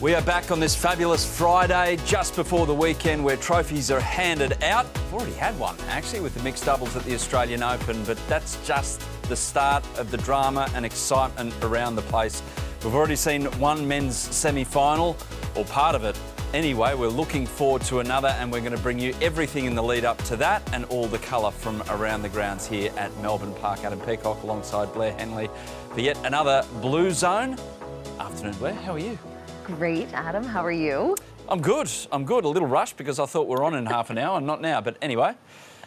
We are back on this fabulous Friday, just before the weekend, where trophies are handed out. We've already had one, actually, with the mixed doubles at the Australian Open, but that's just the start of the drama and excitement around the place. We've already seen one men's semi-final, or part of it. Anyway, we're looking forward to another, and we're going to bring you everything in the lead up to that and all the colour from around the grounds here at Melbourne Park. Adam Peacock alongside Blair Henley for yet another Bluezone. Afternoon, Blair. How are you? Great, Adam. How are you? I'm good. I'm good. A little rushed because I thought we were on in half an hour and not now. But anyway.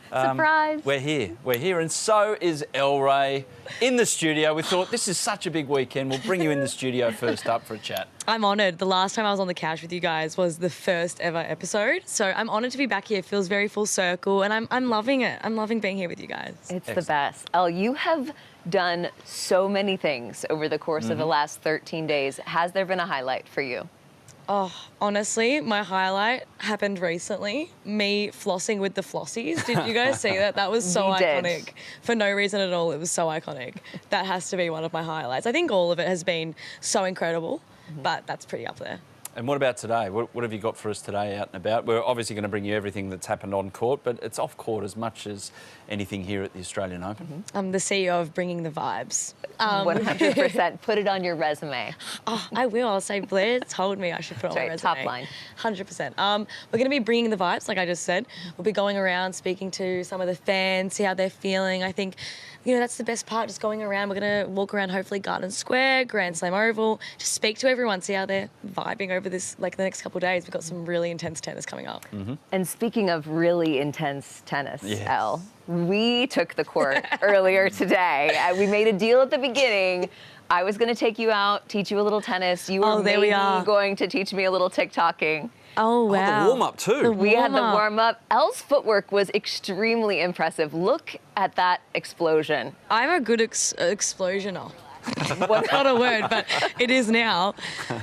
Surprise. We're here. We're here. And so is El Rey in the studio. We thought this is such a big weekend. We'll bring you in the studio first up for a chat. I'm honoured. The last time I was on the couch with you guys was the first ever episode. So I'm honoured to be back here. It feels very full circle and I'm loving it. I'm loving being here with you guys. It's the best. Elle, you have done so many things over the course of the last 13 days. Has there been a highlight for you? Oh, honestly, my highlight happened recently. Me flossing with the flossies. Did you guys see that? That was so iconic. For no reason at all, it was so iconic. That has to be one of my highlights. I think all of it has been so incredible, but that's pretty up there. And what about today? What have you got for us today out and about? We're obviously going to bring you everything that's happened on court, but it's off court as much as anything here at the Australian Open. I'm the CEO of Bringing the Vibes. 100%. Put it on your resume. Oh, I will. I'll say Blair told me I should put it on my resume. Top line. 100%. We're going to be bringing the vibes, like I just said. We'll be going around speaking to some of the fans, see how they're feeling. I think, you know, that's the best part, just going around. We're going to walk around hopefully Garden Square, Grand Slam Oval, just speak to everyone, see how they're vibing over this, like the next couple of days. We've got some really intense tennis coming up. And speaking of really intense tennis, Elle, we took the court earlier today. We made a deal at the beginning. I was going to take you out, teach you a little tennis. You were maybe going to teach me a little TikToking. Oh, wow. Oh, the warm-up too. We had the warm-up. Elle's footwork was extremely impressive. Look at that explosion. I'm a good explosioner. What's not a word, but it is now.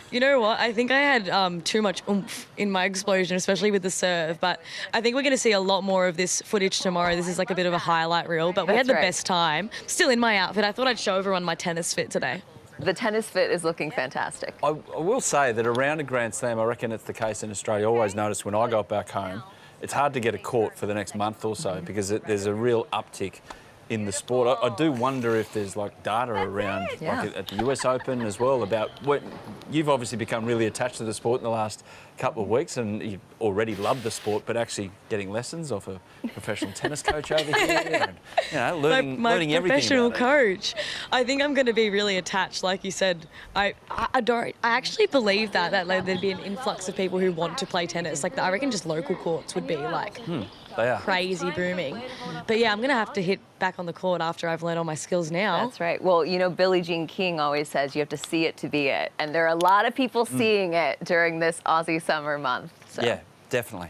You know what? I think I had too much oomph in my explosion, especially with the serve. But I think we're going to see a lot more of this footage tomorrow. This is like a bit of a highlight reel, but we had the best time. Still in my outfit. I thought I'd show everyone my tennis fit today. The tennis fit is looking fantastic. I will say that around a Grand Slam, I reckon it's the case in Australia. I always notice when I go back home, it's hard to get a court for the next month or so because there's a real uptick in the sport. I do wonder if there's like data around like at the US Open as well about what you've obviously become really attached to the sport in the last couple of weeks and you already love the sport, but actually getting lessons off a professional tennis coach over here and, you know, learning everything about professional coach. I think I'm going to be really attached, like you said. I actually believe that there'd be an influx of people who want to play tennis. Like I reckon just local courts would be like they are crazy booming. But yeah, I'm going to have to hit back on the court after I've learned all my skills now. That's right. Well, you know, Billie Jean King always says you have to see it to be it. And there are a lot of people seeing it during this Aussie summer month. So. Yeah, definitely.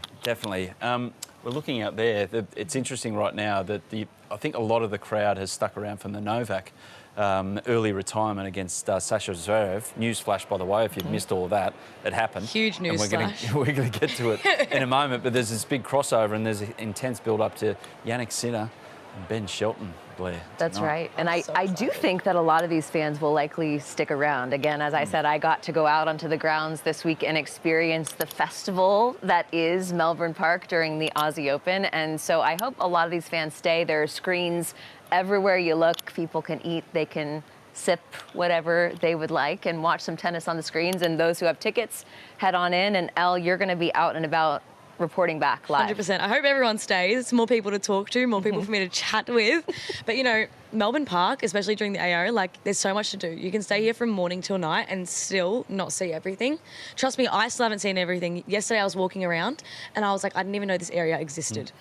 We're looking out there. It's interesting right now that I think a lot of the crowd has stuck around from the Novak early retirement against Sasha Zverev. Newsflash, by the way, if you've missed all of that, it happened. Huge newsflash. We're going to get to it in a moment, but there's this big crossover and there's an intense build-up to Jannik Sinner and Ben Shelton, Blair. That's right. And I do think that a lot of these fans will likely stick around. Again, as I said, I got to go out onto the grounds this week and experience the festival that is Melbourne Park during the Aussie Open. And so I hope a lot of these fans stay. There are screens everywhere you look. People can eat, they can sip whatever they would like and watch some tennis on the screens. And those who have tickets, head on in. And Elle, you're going to be out and about reporting back live. 100%. I hope everyone stays. It's more people to talk to, more people for me to chat with. But, you know, Melbourne Park, especially during the AO, like, there's so much to do. You can stay here from morning till night and still not see everything. Trust me, I still haven't seen everything. Yesterday I was walking around and I was like, I didn't even know this area existed.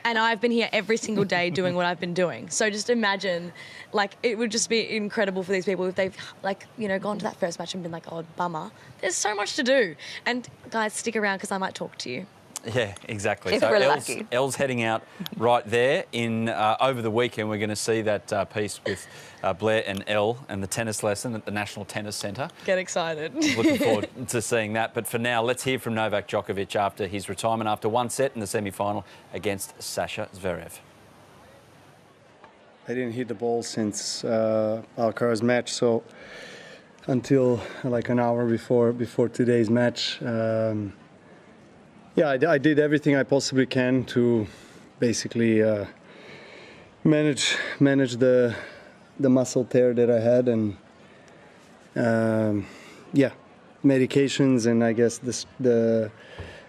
And I've been here every single day doing what I've been doing. So just imagine, like, it would just be incredible for these people if they've, like, you know, gone to that first match and been like, oh, bummer. There's so much to do. And guys, stick around because I might talk to you. Yeah, exactly. If we're lucky. Elle's heading out right there. Over the weekend, we're going to see that piece with Blair and Elle and the tennis lesson at the National Tennis Centre. Get excited. Looking forward to seeing that. But for now, let's hear from Novak Djokovic after his retirement after one set in the semi-final against Sasha Zverev. I didn't hit the ball since Alcaraz match, so until like an hour before today's match. Yeah, I did everything I possibly can to basically manage the muscle tear that I had, and yeah, medications and I guess the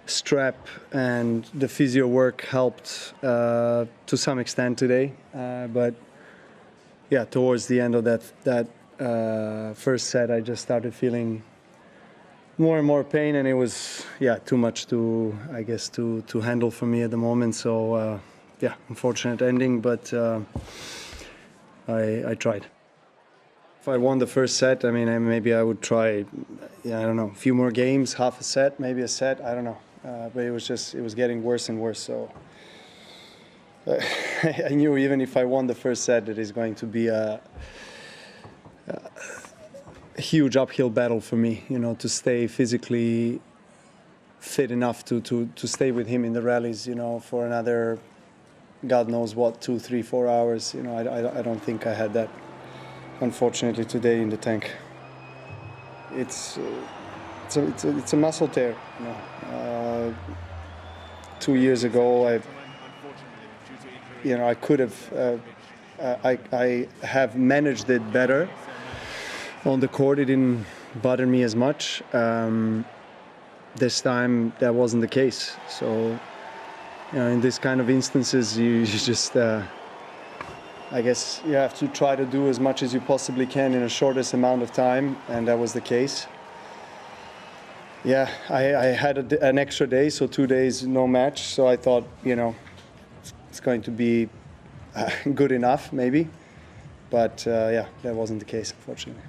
strap and the physio work helped to some extent today, but yeah, towards the end of that first set, I just started feeling more and more pain, and it was too much to handle for me at the moment. So unfortunate ending, but I tried. If I won the first set, I mean, maybe I would try, I don't know, a few more games, half a set, maybe a set, I don't know. But it was getting worse and worse. So I knew even if I won the first set, it is going to be a huge uphill battle for me, to stay physically fit enough to stay with him in the rallies, for another, God knows what, 2, 3, 4 hours. I don't think I had that, unfortunately, today in the tank. It's a muscle tear. 2 years ago, I could have, I have managed it better. On the court, it didn't bother me as much. This time, that wasn't the case. So, in this kind of instances, you just, I guess, you have to try to do as much as you possibly can in the shortest amount of time, and that was the case. Yeah, I had an extra day, so 2 days, no match. So I thought, it's going to be good enough, maybe. But, that wasn't the case, unfortunately.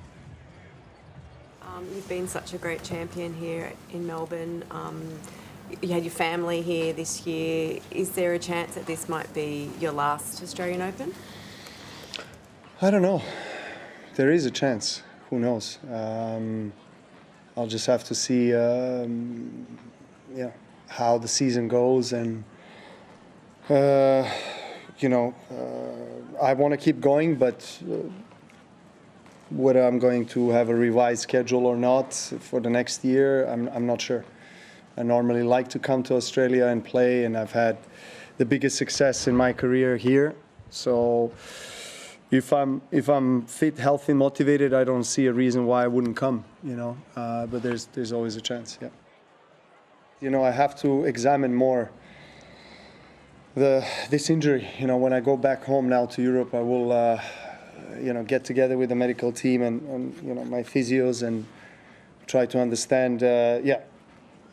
You've been such a great champion here in Melbourne. You had your family here this year. Is there a chance that this might be your last Australian Open? I don't know. There is a chance. Who knows? I'll just have to see, how the season goes, and I want to keep going, but. Whether I'm going to have a revised schedule or not for the next year, I'm not sure. I normally like to come to Australia and play, and I've had the biggest success in my career here. So if I'm fit, healthy, motivated, I don't see a reason why I wouldn't come. But there's always a chance. Yeah. I have to examine more this injury. When I go back home now to Europe, I will. Get together with the medical team and my physios and try to understand,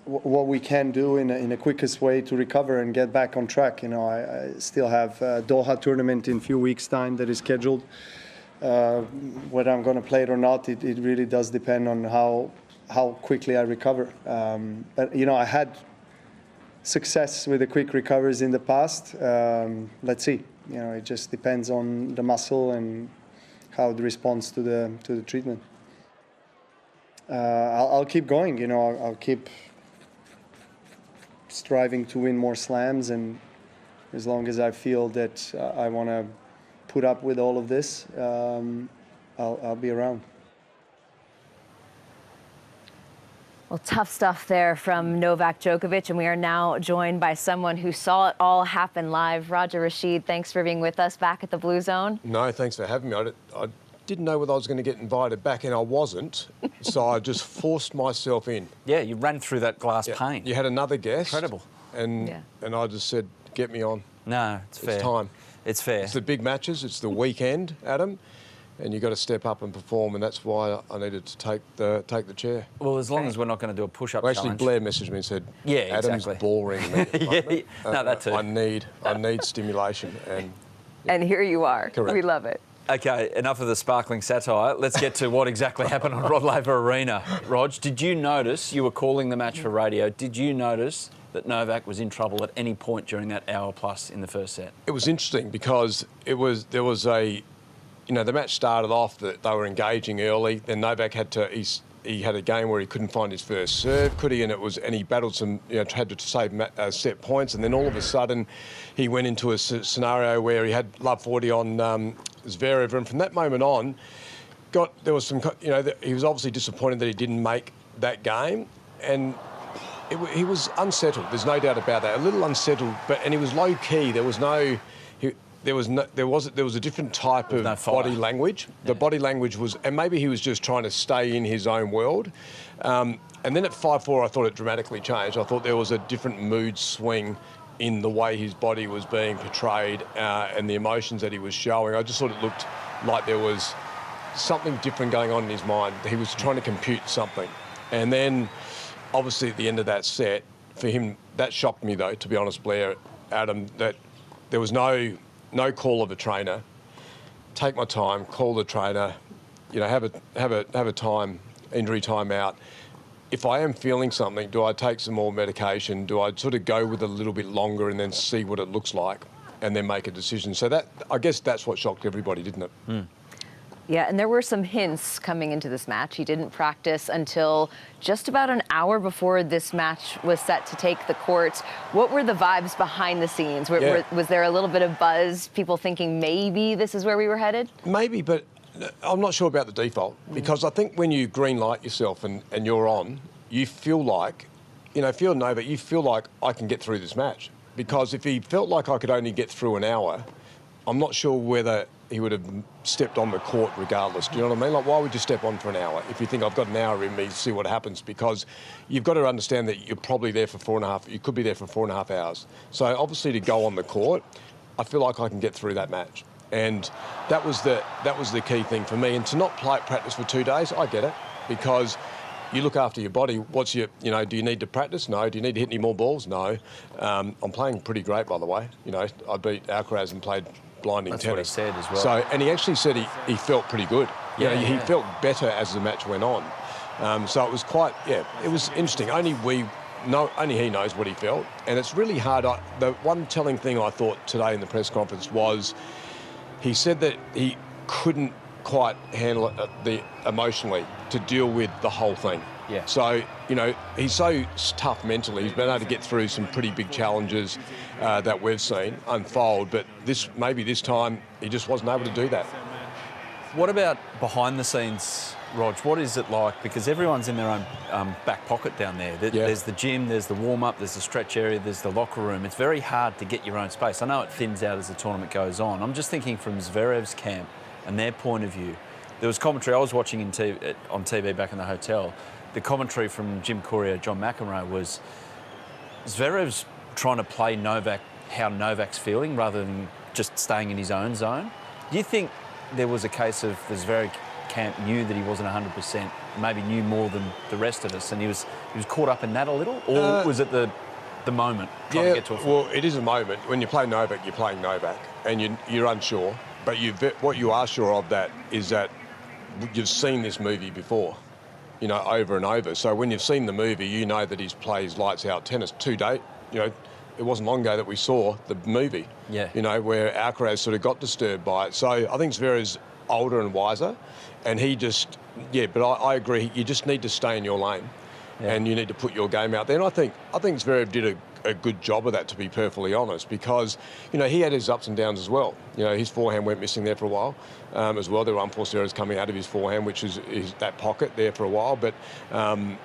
what we can do in the quickest way to recover and get back on track. I still have a Doha tournament in a few weeks' time that is scheduled. Whether I'm going to play it or not, it really does depend on how quickly I recover. But I had success with the quick recoveries in the past. Let's see. It just depends on the muscle and how it responds to the treatment. I'll keep going. I'll keep striving to win more slams, and as long as I feel that I want to put up with all of this, I'll be around. Well, tough stuff there from Novak Djokovic, and we are now joined by someone who saw it all happen live. Roger Rashid, thanks for being with us back at the Bluezone. No, thanks for having me. I didn't know whether I was going to get invited back, and I wasn't, so I just forced myself in. Yeah, you ran through that glass pane. You had another guest. Incredible. And I just said, get me on. No, it's fair. It's time. It's fair. It's the big matches. It's the weekend, Adam. And you've got to step up and perform, and that's why I needed to take the chair. Well, as long as we're not going to do a push-up well, challenge. Actually, Blair messaged me and said, Adam's boring me. No, that too. I need stimulation. And here you are. Correct. We love it. OK, enough of the sparkling satire. Let's get to what exactly happened on Rod Laver Arena. Rog, did you notice, you were calling the match for radio, did you notice that Novak was in trouble at any point during that hour plus in the first set? It was interesting because there was the match started off that they were engaging early. Then Novak had he had a game where he couldn't find his first serve, could he? And he battled some, had to save set points. And then all of a sudden, he went into a scenario where he had love 40 on Zverev. And from that moment on, there was some, he was obviously disappointed that he didn't make that game, and he was unsettled. There's no doubt about that. A little unsettled, and he was low key. There was a different type of body language. The body language was, and maybe he was just trying to stay in his own world. And then at 5-4, I thought it dramatically changed. I thought there was a different mood swing in the way his body was being portrayed and the emotions that he was showing. I just thought it looked like there was something different going on in his mind. He was trying to compute something. And then, obviously, at the end of that set, for him, that shocked me, though, to be honest, Blair, Adam, that there was no call of a trainer. Take my time, call the trainer, have a injury time out. If I am feeling something, do I take some more medication? Do I sort of go with a little bit longer and then see what it looks like and then make a decision? So I guess that's what shocked everybody, didn't it? Mm. Yeah, and there were some hints coming into this match. He didn't practice until just about an hour before this match was set to take the court. What were the vibes behind the scenes? Was there a little bit of buzz, people thinking maybe this is where we were headed? Maybe, but I'm not sure about the default, because I think when you green light yourself and you're on, you feel like, if you're Novak, you feel like I can get through this match. Because if he felt like I could only get through an hour, I'm not sure whether he would have stepped on the court regardless. Do you know what I mean? Like, why would you step on for an hour if you think I've got an hour in me to see what happens? Because you've got to understand that you're probably there for 4.5. You could be there for 4.5 hours. So obviously to go on the court, I feel like I can get through that match. And that was the key thing for me. And to not practice for 2 days, I get it, because you look after your body. What's your, do you need to practice? No. Do you need to hit any more balls? No. I'm playing pretty great, by the way. I beat Alcaraz and played blinding tennis. That's what he said as well. So, and he actually said he felt pretty good. He felt better as the match went on. So it was quite, it was interesting. Only he knows what he felt. And it's really hard. The one telling thing I thought today in the press conference was he said that he couldn't quite handle it emotionally to deal with the whole thing. Yeah. So, he's so tough mentally. He's been able to get through some pretty big challenges that we've seen unfold. But maybe this time he just wasn't able to do that. What about behind the scenes, Rog? What is it like? Because everyone's in their own back pocket down there. There's the gym, there's the warm-up, there's the stretch area, there's the locker room. It's very hard to get your own space. I know it thins out as the tournament goes on. I'm just thinking from Zverev's camp and their point of view. There was commentary I was watching on TV back in the hotel. The commentary from Jim Courier, John McEnroe, was Zverev's trying to play Novak how Novak's feeling rather than just staying in his own zone. Do you think there was a case of the Zverev camp knew that he wasn't 100%, maybe knew more than the rest of us, and he was caught up in that a little? Or was it the moment trying to get to a well, it is a moment. When you play Novak, you're playing Novak, and you're unsure. But what you are sure of that is that you've seen this movie before, over and over. So when you've seen the movie, you know that he plays lights out tennis. It wasn't long ago that we saw the movie, where Alcaraz sort of got disturbed by it. So I think Zverev's older and wiser, and he just, but I agree, you just need to stay in your lane and you need to put your game out there. And I think Zverev did a good job of that, to be perfectly honest, because, he had his ups and downs as well. His forehand went missing there for a while as well. There were unforced errors coming out of his forehand, which is that pocket there for a while. But, and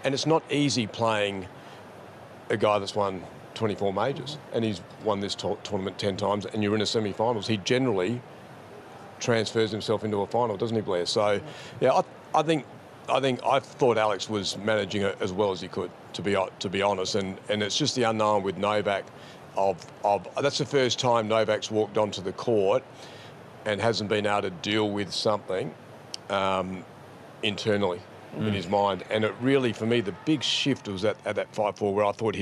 it's not easy playing a guy that's won 24 majors, and he's won this tournament 10 times, and you're in a semi-finals. He generally transfers himself into a final, doesn't he, Blair? So, I thought Alex was managing it as well as he could, to be honest, and it's just the unknown with Novak. That's the first time Novak's walked onto the court and hasn't been able to deal with something internally in his mind. And it really, for me, the big shift was at that 5-4, where I thought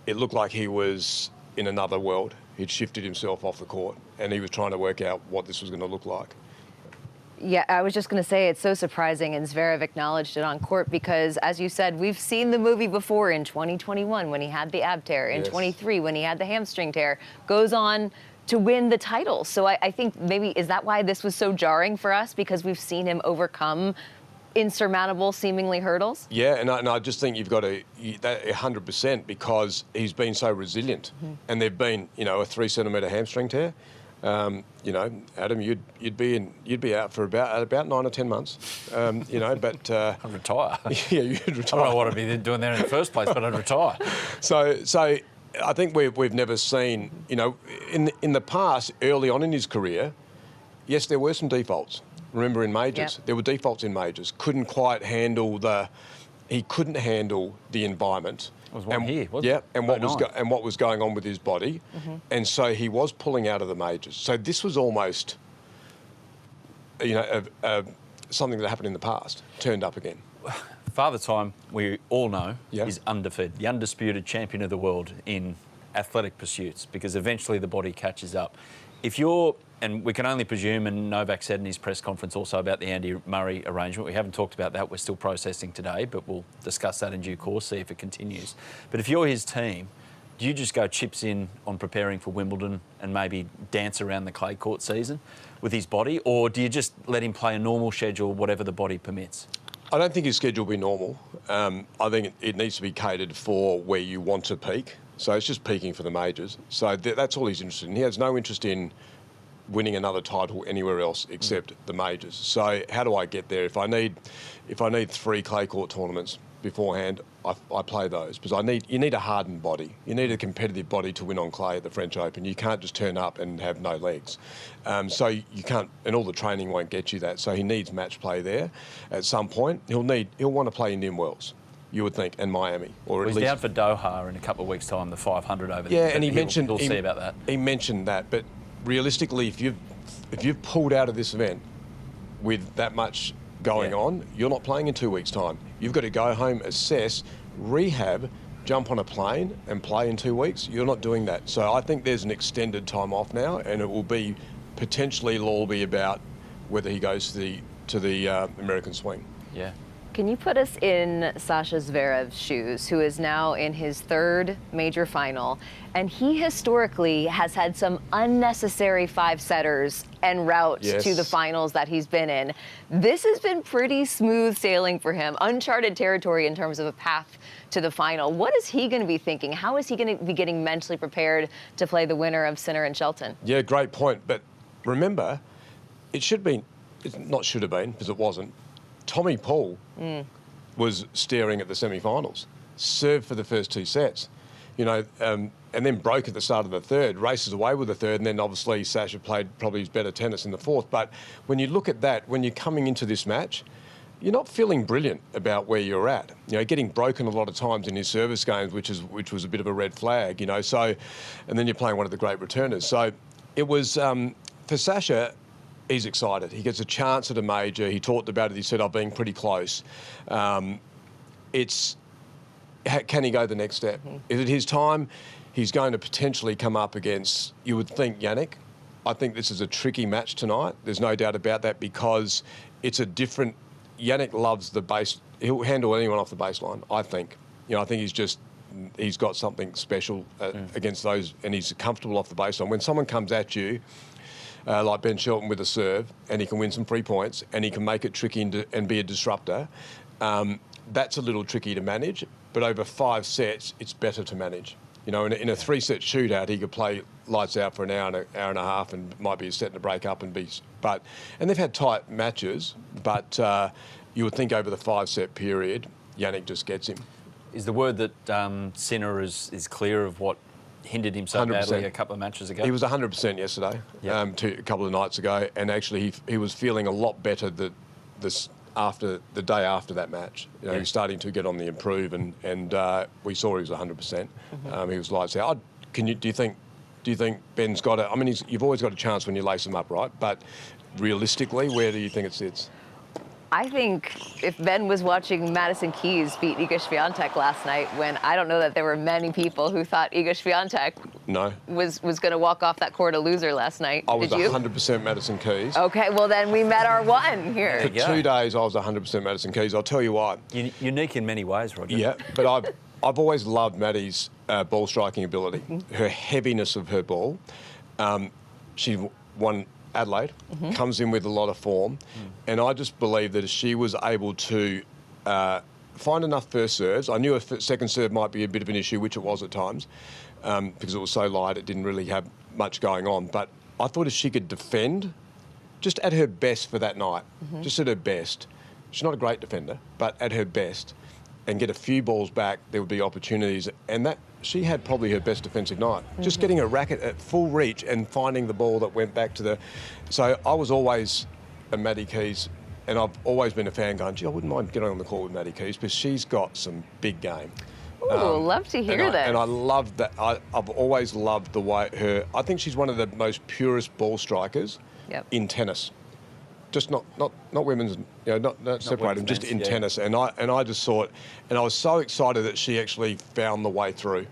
it looked like he was in another world. He'd shifted himself off the court, and he was trying to work out what this was going to look like. Yeah, I was just going to say it's so surprising, and Zverev acknowledged it on court because, as you said, we've seen the movie before in 2021 when he had the ab tear, in 23 when he had the hamstring tear, goes on to win the title. So I think maybe, is that why this was so jarring for us? Because we've seen him overcome insurmountable, seemingly, hurdles? Yeah, and I just think you've got to, that 100%, because he's been so resilient. And there've been, a 3 centimetre hamstring tear. You know, Adam, you'd be out for about 9 or 10 months. You know, but I'd retire. Yeah, you'd retire. I don't know what I'd be doing there in the first place, but I'd retire. So I think we've never seen, you know, in the past, early on in his career, yes, there were some defaults. Remember in majors, there were defaults in majors. Couldn't quite handle he couldn't handle the environment. It was one here, wasn't it? Yeah, and what was going on with his body, and so he was pulling out of the majors. So this was almost, you know, something that happened in the past turned up again. Father Time, we all know, Yeah. is undefeated, the undisputed champion of the world in athletic pursuits, because eventually the body catches up. If you're, and we can only presume, and Novak said in his press conference also about the Andy Murray arrangement, we haven't talked about that, we're still processing today, but we'll discuss that in due course, see if it continues. But if you're his team, do you just go chips in on preparing for Wimbledon and maybe dance around the clay court season with his body, or do you just let him play a normal schedule, whatever the body permits? I don't think his schedule will be normal. I think it needs to be catered for where you want to peak. So it's just peaking for the majors. So that's all he's interested in. He has no interest in winning another title anywhere else except the majors. So how do I get there? If I need 3 clay court tournaments beforehand, I play those, because you need a hardened body. You need a competitive body to win on clay at the French Open. You can't just turn up and have no legs. So you can't, and all the training won't get you that. So he needs match play there. At some point, he'll want to play Indian Wells, you would think, and Miami, or He's at least down for Doha in a couple of weeks' time, the 500 over there. Yeah, and we'll see about that. He mentioned that, but realistically, if you've pulled out of this event with that much going on, you're not playing in 2 weeks' time. You've got to go home, assess, rehab, jump on a plane and play in 2 weeks. You're not doing that. So I think there's an extended time off now, and it will be potentially, it'll all be about whether he goes to the American swing. Yeah. Can you put us in Sasha Zverev's shoes, who is now in his 3rd major final, and he historically has had some unnecessary 5-setters en route to the finals that he's been in. This has been pretty smooth sailing for him, uncharted territory in terms of a path to the final. What is he going to be thinking? How is he going to be getting mentally prepared to play the winner of Sinner and Shelton? Yeah, great point. But remember, it's not should have been, because it wasn't. Tommy Paul was staring at the semi-finals, served for the first 2 sets, you know, and then broke at the start of the 3rd, races away with the 3rd, and then obviously Sasha played probably his better tennis in the 4th. But when you look at that, when you're coming into this match, you're not feeling brilliant about where you're at. You know, getting broken a lot of times in his service games, which was a bit of a red flag, you know. So, and then you're playing one of the great returners. So it was, for Sasha, he's excited. He gets a chance at a major. He talked about it. He said, I've been pretty close. Can he go the next step? Is it his time? He's going to potentially come up against, you would think, Jannik. I think this is a tricky match tonight. There's no doubt about that, because it's a different... Jannik loves the base. He'll handle anyone off the baseline, I think. You know, I think he's got something special against those, and he's comfortable off the baseline. When someone comes at you, like Ben Shelton with a serve, and he can win some free points, and he can make it tricky and be a disruptor, that's a little tricky to manage. But over 5 sets, it's better to manage. You know, in a 3-set shootout, he could play lights out for an hour and a half, and might be a set and a break up and they've had tight matches, but you would think over the 5-set period, Jannik just gets him. Is the word that Sinner is clear of what hindered him so 100%. badly a couple of matches ago? He was 100% yesterday, a couple of nights ago, and actually he was feeling a lot better the day after that match. You know, he was starting to get on the improve, and we saw he was 100%. He was lights out. Do you think Ben's got it? I mean, you've always got a chance when you lace him up, right? But realistically, where do you think it sits? I think if Ben was watching Madison Keys beat Iga Swiatek last night, when I don't know that there were many people who thought Iga Swiatek was going to walk off that court a loser last night. I was Did you? 100% Madison Keys. Okay, well then we met our one here. For 2 days, I was 100% Madison Keys. I'll tell you why. Unique in many ways, Roger. Yeah, but I've always loved Maddie's ball striking ability, her heaviness of her ball. She won Adelaide, comes in with a lot of form, and I just believe that if she was able to find enough first serves, I knew a second serve might be a bit of an issue, which it was at times, because it was so light, it didn't really have much going on, but I thought if she could defend, just at her best for that night, just at her best. She's not a great defender, but at her best, and get a few balls back, there would be opportunities. And that she had probably her best defensive night. Just getting a racket at full reach and finding the ball that went back to the... So I was always a Maddie Keys, and I've always been a fan going, gee, I wouldn't mind getting on the court with Maddie Keys because she's got some big game. Ooh, love to hear this. And I love that. I've always loved the way I think she's one of the most purest ball strikers in tennis. Just not women's, not separate them, just in tennis. And I just thought, and I was so excited that she actually found the way through,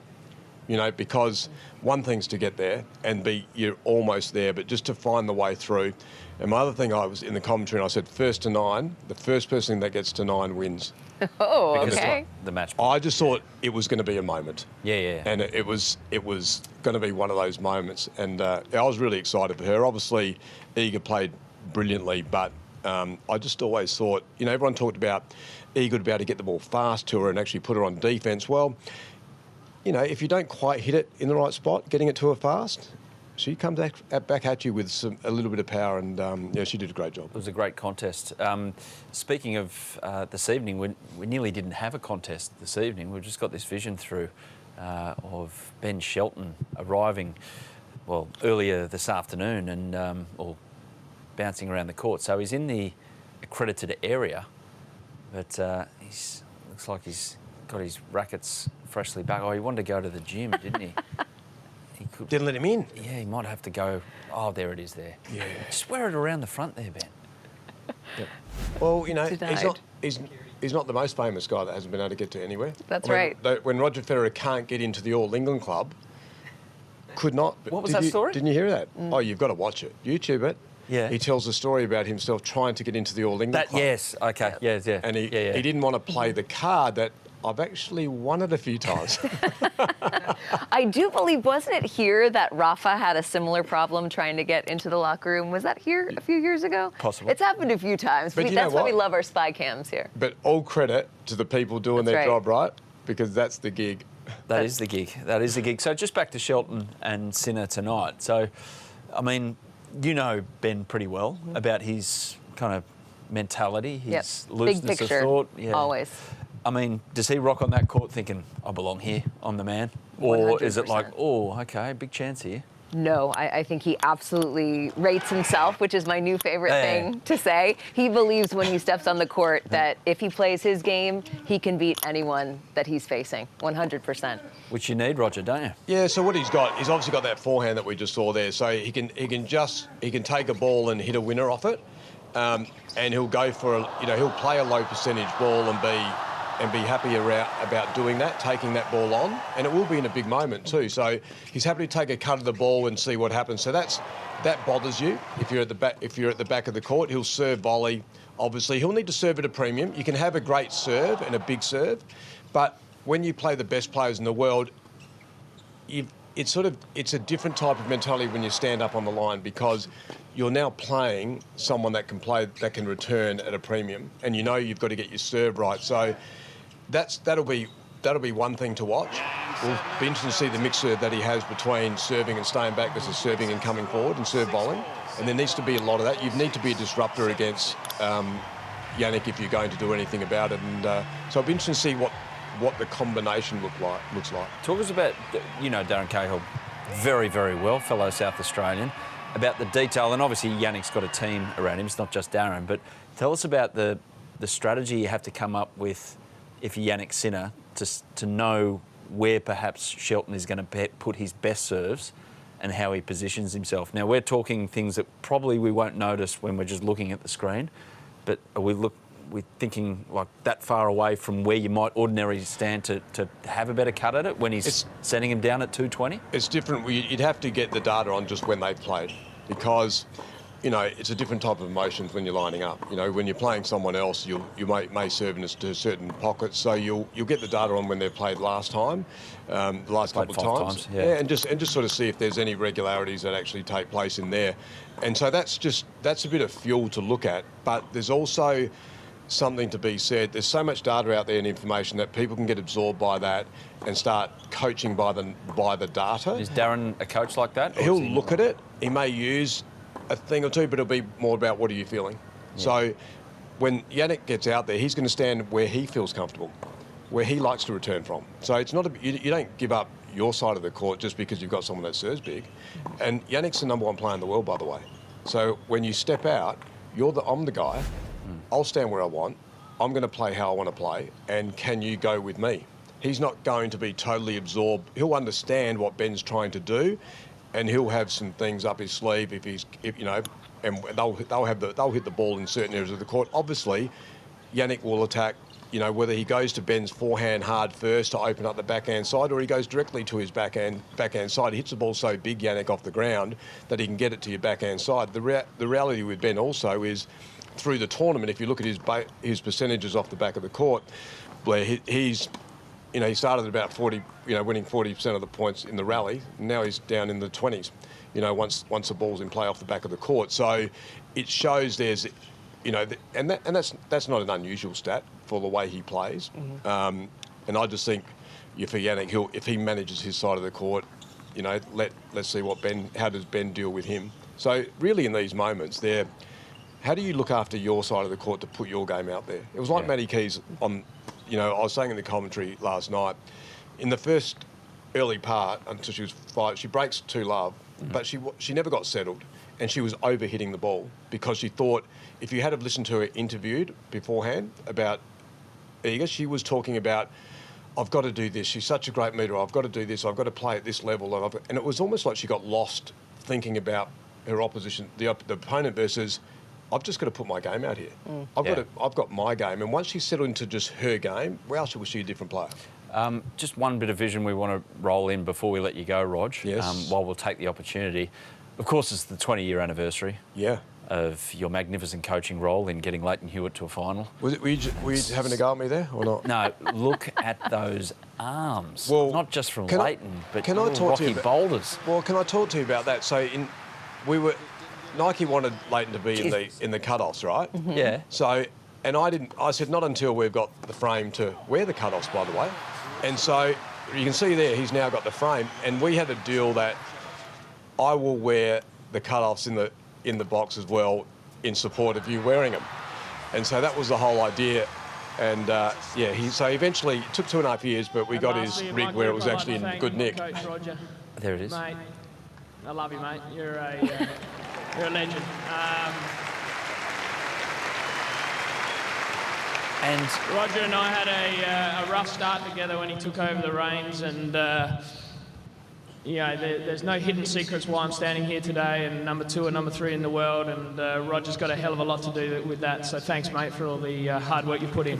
because one thing's to get there and you're almost there, but just to find the way through. And my other thing, I was in the commentary and I said, first to 9, the first person that gets to 9 wins. Oh, because okay. The match. I just thought it was going to be a moment. Yeah. And it was going to be one of those moments. And I was really excited for her. Obviously, Iga played brilliantly, but I just always thought, everyone talked about Iga would be able to get the ball fast to her and actually put her on defence. Well, if you don't quite hit it in the right spot, getting it to her fast, she comes back at you with a little bit of power, and she did a great job. It was a great contest. Speaking of this evening, we nearly didn't have a contest this evening. We've just got this vision through of Ben Shelton arriving, earlier this afternoon and bouncing around the court. So he's in the accredited area, but looks like he's got his rackets freshly back. Oh, he wanted to go to the gym, didn't he? Didn't let him in. Yeah, he might have to go. Oh, there it is there. Yeah. Just wear it around the front there, Ben. Yep. Well, he's not the most famous guy that hasn't been able to get to anywhere. That's right. When Roger Federer can't get into the All England club, could not. What was that story? Didn't you hear that? Oh, you've got to watch it. YouTube it. Yeah. He tells a story about himself trying to get into the All England club. Yes. Okay. Yeah. And he didn't want to play the card that I've actually won it a few times. I do believe, wasn't it here that Rafa had a similar problem trying to get into the locker room? Was that here a few years ago? Possible. It's happened a few times. But That's why we love our spy cams here. But all credit to the people doing their job right, because that's the gig. That is the gig. That is the gig. So just back to Shelton and Sinner tonight. So, I mean, Ben pretty well about his kind of mentality, his looseness Big picture, of thought. Yeah. Always. I mean, does he rock on that court thinking, I belong here, I'm the man? Or 100%. is it like, oh, okay, big chance here? No, I think he absolutely rates himself, which is my new favorite thing to say. He believes when he steps on the court that if he plays his game, he can beat anyone that he's facing, 100%. Which you need, Roger, don't you? Yeah, so what he's obviously got that forehand that we just saw there. So he can take a ball and hit a winner off it. And he'll go for he'll play a low percentage ball and be happy about doing that, taking that ball on, and it will be in a big moment too. So he's happy to take a cut of the ball and see what happens. So that bothers you if you're at the back. If you're at the back of the court, he'll serve volley. Obviously, he'll need to serve at a premium. You can have a great serve and a big serve, but when you play the best players in the world, it's a different type of mentality when you stand up on the line, because you're now playing someone that can return at a premium, and you've got to get your serve right. So that'll be one thing to watch. We'll be interested to see the mixture that he has between serving and staying back versus serving and coming forward and serve bowling. And there needs to be a lot of that. You need to be a disruptor against Jannik if you're going to do anything about it. And so I'll be interested to see what the combination looks like. Talk us about, Darren Cahill very, very well, fellow South Australian, about the detail. And obviously Yannick's got a team around him. It's not just Darren. But tell us about the strategy you have to come up with if you're Jannik Sinner to know where perhaps Shelton is going to put his best serves and how he positions himself. Now, we're talking things that probably we won't notice when we're just looking at the screen, but we're thinking like that far away from where you might ordinarily stand to have a better cut at it when he's setting him down at 220? It's different. You'd have to get the data on just when they've played, because it's a different type of emotions when you're lining up. When you're playing someone else, you may serve into certain pockets, so you'll get the data on when they've played last time, the last couple of times. Yeah, and just sort of see if there's any regularities that actually take place in there. And so that's a bit of fuel to look at. But there's also something to be said. There's so much data out there and information that people can get absorbed by that and start coaching by the data. Is Darren a coach like that? He'll look at it. He may use a thing or two, but it'll be more about what are you feeling. Yeah. So when Jannik gets out there, he's going to stand where he feels comfortable, where he likes to return from. So it's not you don't give up your side of the court just because you've got someone that serves big. And Jannik's the #1 player in the world, by the way. So when you step out, I'm the guy. I'll stand where I want. I'm going to play how I want to play. And can you go with me? He's not going to be totally absorbed. He'll understand what Ben's trying to do, and he'll have some things up his sleeve and they'll hit the ball in certain areas of the court. Obviously, Jannik will attack. Whether he goes to Ben's forehand hard first to open up the backhand side, or he goes directly to his backhand side. He hits the ball so big, Jannik, off the ground that he can get it to your backhand side. The reality with Ben also is, through the tournament, if you look at his percentages off the back of the court, where he started at about 40, winning 40% of the points in the rally. Now he's down in the 20s, once the ball's in play off the back of the court. So it shows there's, and that's not an unusual stat for the way he plays. Mm-hmm. And I just think, for Jannik, if he manages his side of the court, let's see how does Ben deal with him. So really, in these moments, how do you look after your side of the court to put your game out there? It was like Maddie Keys on. I was saying in the commentary last night, in the first early part, until she was 5, she breaks 2-love, but she never got settled, and she was overhitting the ball because she thought, if you had have listened to her interviewed beforehand about Iga, she was talking about, I've got to do this. She's such a great meter. I've got to do this. I've got to play at this level. And it was almost like she got lost thinking about her opposition, the opponent versus, I've just got to put my game out here. I've got my game. And once she settled into just her game, wow, was she a different player. Just one bit of vision we want to roll in before we let you go, Rog. Yes. While we'll take the opportunity. Of course, it's the 20-year anniversary. Yeah. Of your magnificent coaching role in getting Leighton Hewitt to a final. Were you having a go at me there or not? No, look at those arms. Well, not just from Leighton, but can I talk to you rocky boulders. Well, can I talk to you about that? So Nike wanted Leighton to be in the cutoffs, right? Mm-hmm. Yeah. So, and I said not until we've got the frame to wear the cutoffs, by the way. And so you can see there, he's now got the frame, and we had a deal that I will wear the cutoffs in the box as well in support of you wearing them. And so that was the whole idea. And so eventually it took 2.5 years, but we got his rig where it was actually in good nick. Coach Roger. There it is. Mate, I love you, mate. You're a legend. And Roger and I had a rough start together when he took over the reins, and there's no hidden secrets why I'm standing here today and number 2 and number 3 in the world, and Roger's got a hell of a lot to do with that. So thanks, mate, for all the hard work you put in.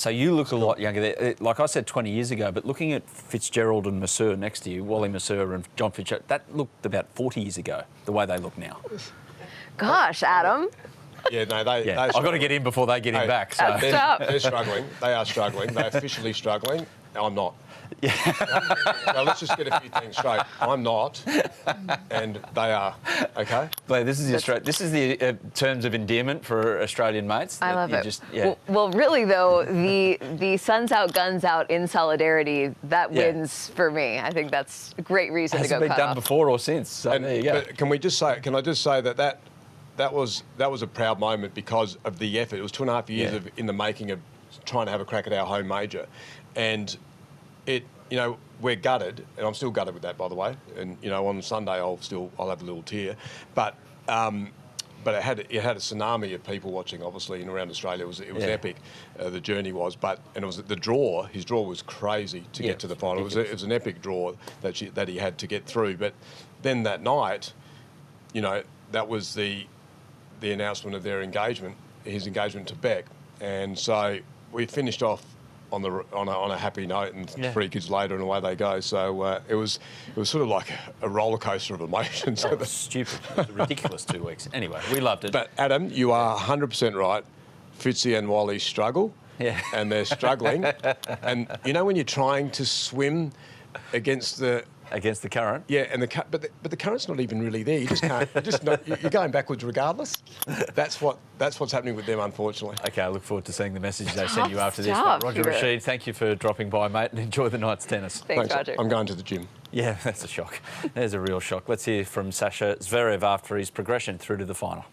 so you look a lot younger. Like I said 20 years ago, but looking at Fitzgerald and Mercer next to you, Wally Mercer and John Fitzgerald, that looked about 40 years ago, the way they look now. Gosh, Adam. Yeah, no, I've got to get in before they get him back. So. They're struggling. They are struggling. They're officially struggling. I'm not. Yeah. Well, let's just get a few things straight. I'm not, and they are. Okay. Blair, this is the terms of endearment for Australian mates. I love it. Well, really though, the sun's out, guns out in solidarity. That wins for me. I think that's a great reason to go. Hasn't been done before or since. So there you go. But can I just say that was a proud moment because of the effort. It was 2.5 years in the making of trying to have a crack at our home major, and we're gutted, and I'm still gutted with that, by the way. And on Sunday I'll have a little tear, but it had a tsunami of people watching, obviously, and around Australia. It was epic. The journey was, and it was the draw. His draw was crazy to get to the final. It was an epic draw that he had to get through. But then that night, that was the announcement of his engagement to Beck, and so we finished off on a happy note, and 3 kids later, and away they go. So it was sort of like a roller coaster of emotions. It was stupid. It was a ridiculous 2 weeks. Anyway, we loved it. But Adam, you are 100% right. Fitzy and Wally struggle. Yeah. And they're struggling. And when you're trying to swim against the Against the current? Yeah, and but the current's not even really there. You just can't. You're going backwards regardless. That's what's happening with them, unfortunately. Okay, I look forward to seeing the message they send you after this. Tough Roger stuff. Rashid, thank you for dropping by, mate, and enjoy the night's tennis. Thanks, Roger. I'm going to the gym. Yeah, that's a shock. There's a real shock. Let's hear from Sasha Zverev after his progression through to the final.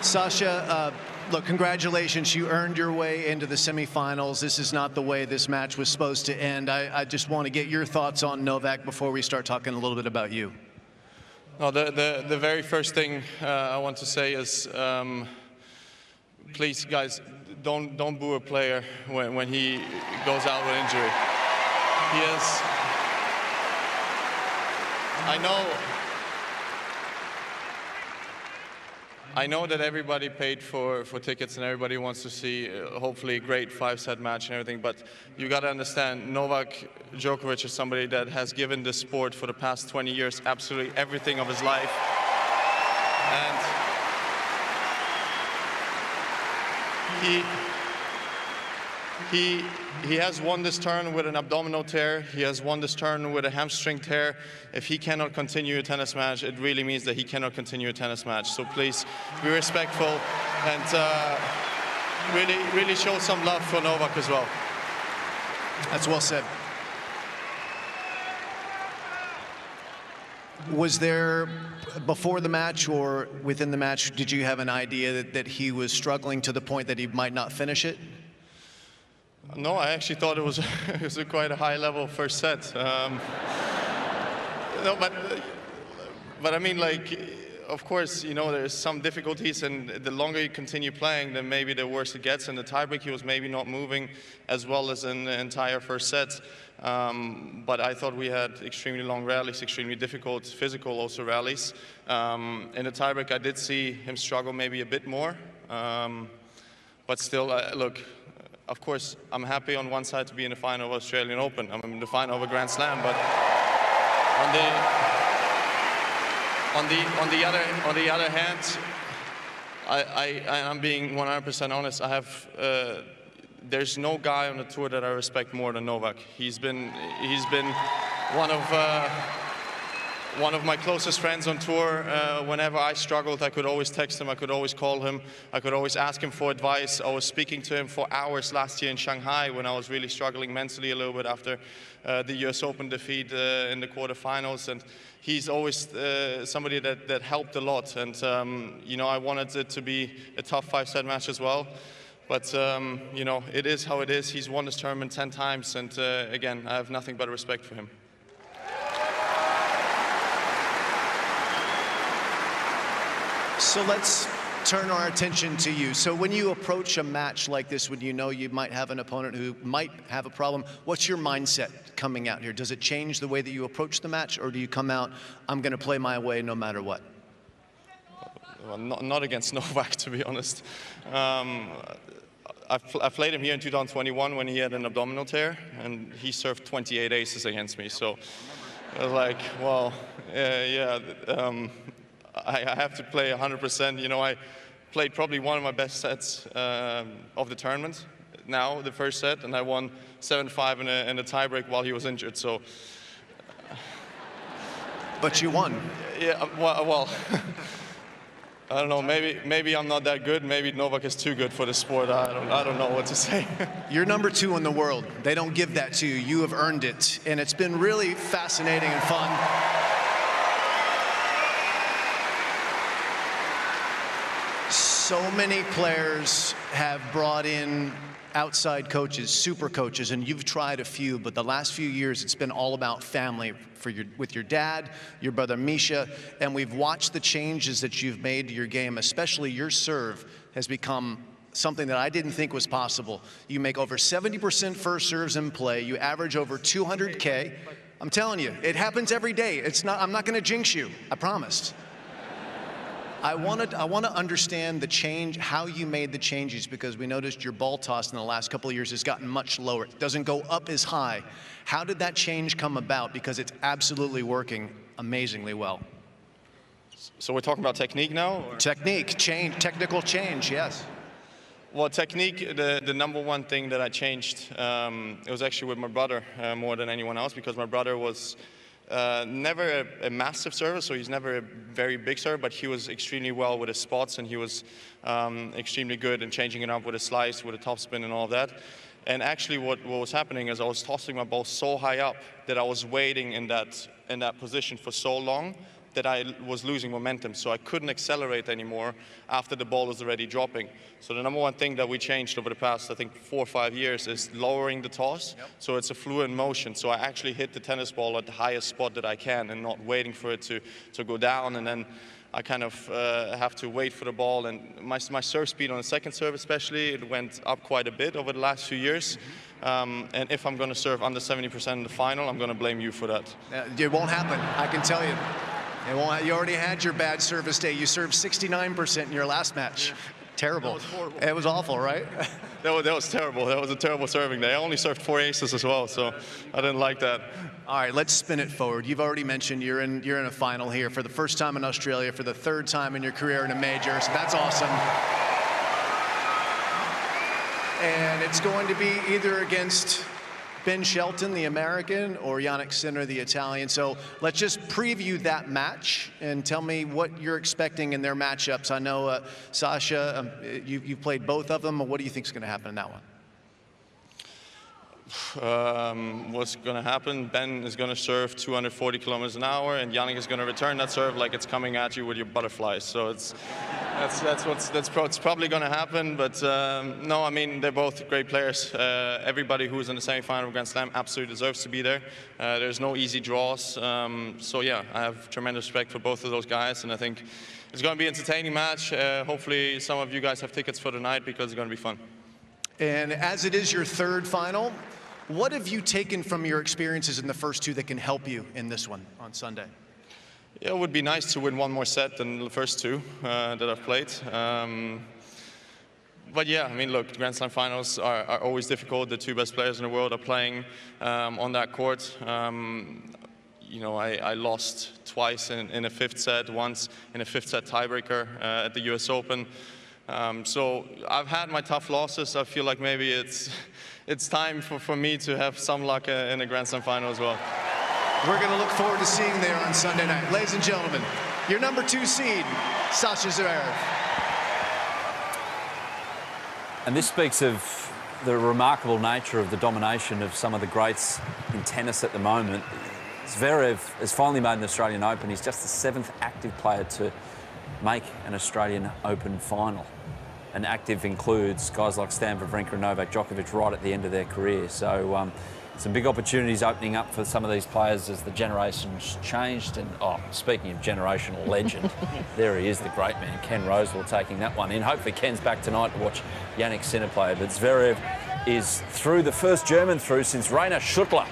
Sasha, look, congratulations. You earned your way into the semifinals. This is not the way this match was supposed to end. I just want to get your thoughts on Novak before we start talking a little bit about you. No, the very first thing I want to say is, please, guys, don't boo a player when he goes out with injury. He is. I know that everybody paid for tickets and everybody wants to see hopefully a great 5-set match and everything, but you got to understand, Novak Djokovic is somebody that has given the sport for the past 20 years absolutely everything of his life. And he has won this tournament with an abdominal tear. He has won this tournament with a hamstring tear. If he cannot continue a tennis match, it really means that he cannot continue a tennis match. So please be respectful and really show some love for Novak as well. That's well said. Was there, before the match or within the match, did you have an idea that he was struggling to the point that he might not finish it? No, I actually thought it was quite a high-level first set. No, but I mean, like, of course, you know, there's some difficulties, and the longer you continue playing, then maybe the worse it gets. And the tiebreak, he was maybe not moving as well as in the entire first set. But I thought we had extremely long rallies, extremely difficult, physical also rallies. In the tiebreak, I did see him struggle maybe a bit more. But still, look. Of course, I'm happy on one side to be in the final of Australian Open. I'm in the final of a Grand Slam, but on the other hand, I'm being 100% honest. There's no guy on the tour that I respect more than Novak. He's been one of my closest friends on tour. Whenever I struggled, I could always text him, I could always call him, I could always ask him for advice. I was speaking to him for hours last year in Shanghai when I was really struggling mentally a little bit after the US Open defeat in the quarterfinals. And he's always somebody that helped a lot. And, you know, I wanted it to be a tough 5-set match as well. But, you know, it is how it is. He's won this tournament 10 times. And, again, I have nothing but respect for him. So let's turn our attention to you. So when you approach a match like this, when you know you might have an opponent who might have a problem, what's your mindset coming out here? Does it change the way that you approach the match, or do you come out, I'm going to play my way no matter what? Well, not against Novak, to be honest. I played him here in 2021 when he had an abdominal tear, and he served 28 aces against me. So I was like, well, I have to play 100%. You know, I played probably one of my best sets of the tournament. Now, the first set, and I won 7-5 in a tiebreak while he was injured. So, but you won. Yeah. Well, I don't know. Maybe I'm not that good. Maybe Novak is too good for the sport. I don't know what to say. You're number 2 in the world. They don't give that to you. You have earned it, and it's been really fascinating and fun. So many players have brought in outside coaches, super coaches, and you've tried a few, but the last few years it's been all about family with your dad, your brother Misha, and we've watched the changes that you've made to your game, especially your serve has become something that I didn't think was possible. You make over 70% first serves in play, you average over 200K. I'm telling you, it happens every day. I'm not gonna jinx you, I promised. I want to understand the change, how you made the changes, because we noticed your ball toss in the last couple of years has gotten much lower. It doesn't go up as high. How did that change come about? Because it's absolutely working amazingly well. So we're talking about technique now? Or? Technique, change, technical change, yes. Well, technique, the number one thing that I changed, it was actually with my brother more than anyone else, because my brother was never a massive server, so he's never a very big server, but he was extremely well with his spots, and he was extremely good in changing it up with a slice, with a topspin and all that. And actually what was happening is I was tossing my ball so high up that I was waiting in that position for so long that I was losing momentum, so I couldn't accelerate anymore after the ball was already dropping. So the number one thing that we changed over the past, I think, 4 or 5 years is lowering the toss, so it's a fluid motion. So I actually hit the tennis ball at the highest spot that I can and not waiting for it to go down, and then I kind of have to wait for the ball. And my serve speed on the second serve especially, it went up quite a bit over the last few years. And if I'm going to serve under 70% in the final, I'm going to blame you for that. It won't happen, I can tell you. You already had your bad service day. You served 69% in your last match. Yeah. Terrible. That was horrible. It was awful, right? That was terrible. That was a terrible serving day. I only served 4 aces as well, so I didn't like that. All right, let's spin it forward. You've already mentioned you're in a final here for the first time in Australia, for the 3rd time in your career in a major, so that's awesome. And it's going to be either against Ben Shelton, the American, or Jannik Sinner, the Italian. So let's just preview that match and tell me what you're expecting in their matchups. I know, Sasha, you've played both of them. What do you think is going to happen in that one? What's going to happen? Ben is going to serve 240 kilometers an hour, and Jannik is going to return that serve like it's coming at you with your butterflies. So that's probably going to happen. But no, I mean, they're both great players. Everybody who is in the semifinal of Grand Slam absolutely deserves to be there. There's no easy draws. So yeah, I have tremendous respect for both of those guys, and I think it's going to be an entertaining match. Hopefully, some of you guys have tickets for tonight because it's going to be fun. And as it is your 3rd final, what have you taken from your experiences in the first 2 that can help you in this one on Sunday? Yeah, it would be nice to win one more set than the first 2 that I've played. But yeah, I mean, look, Grand Slam finals are always difficult. The 2 best players in the world are playing on that court. You know, I lost twice in a 5th set, once in a 5th set tiebreaker at the US Open. So I've had my tough losses. I feel like maybe it's time for me to have some luck in a Grand Slam final as well. We're going to look forward to seeing there on Sunday night. Ladies and gentlemen, your number 2 seed, Sasha Zverev. And this speaks of the remarkable nature of the domination of some of the greats in tennis at the moment. Zverev has finally made an Australian Open. He's just the 7th active player to make an Australian Open final. And active includes guys like Stan Wawrinka and Novak Djokovic right at the end of their career. So some big opportunities opening up for some of these players as the generations changed. And speaking of generational legend, there he is, the great man, Ken Rosewall, taking that one in. Hopefully Ken's back tonight to watch Jannik Sinner play. But Zverev is through, the first German through since Rainer Schuttler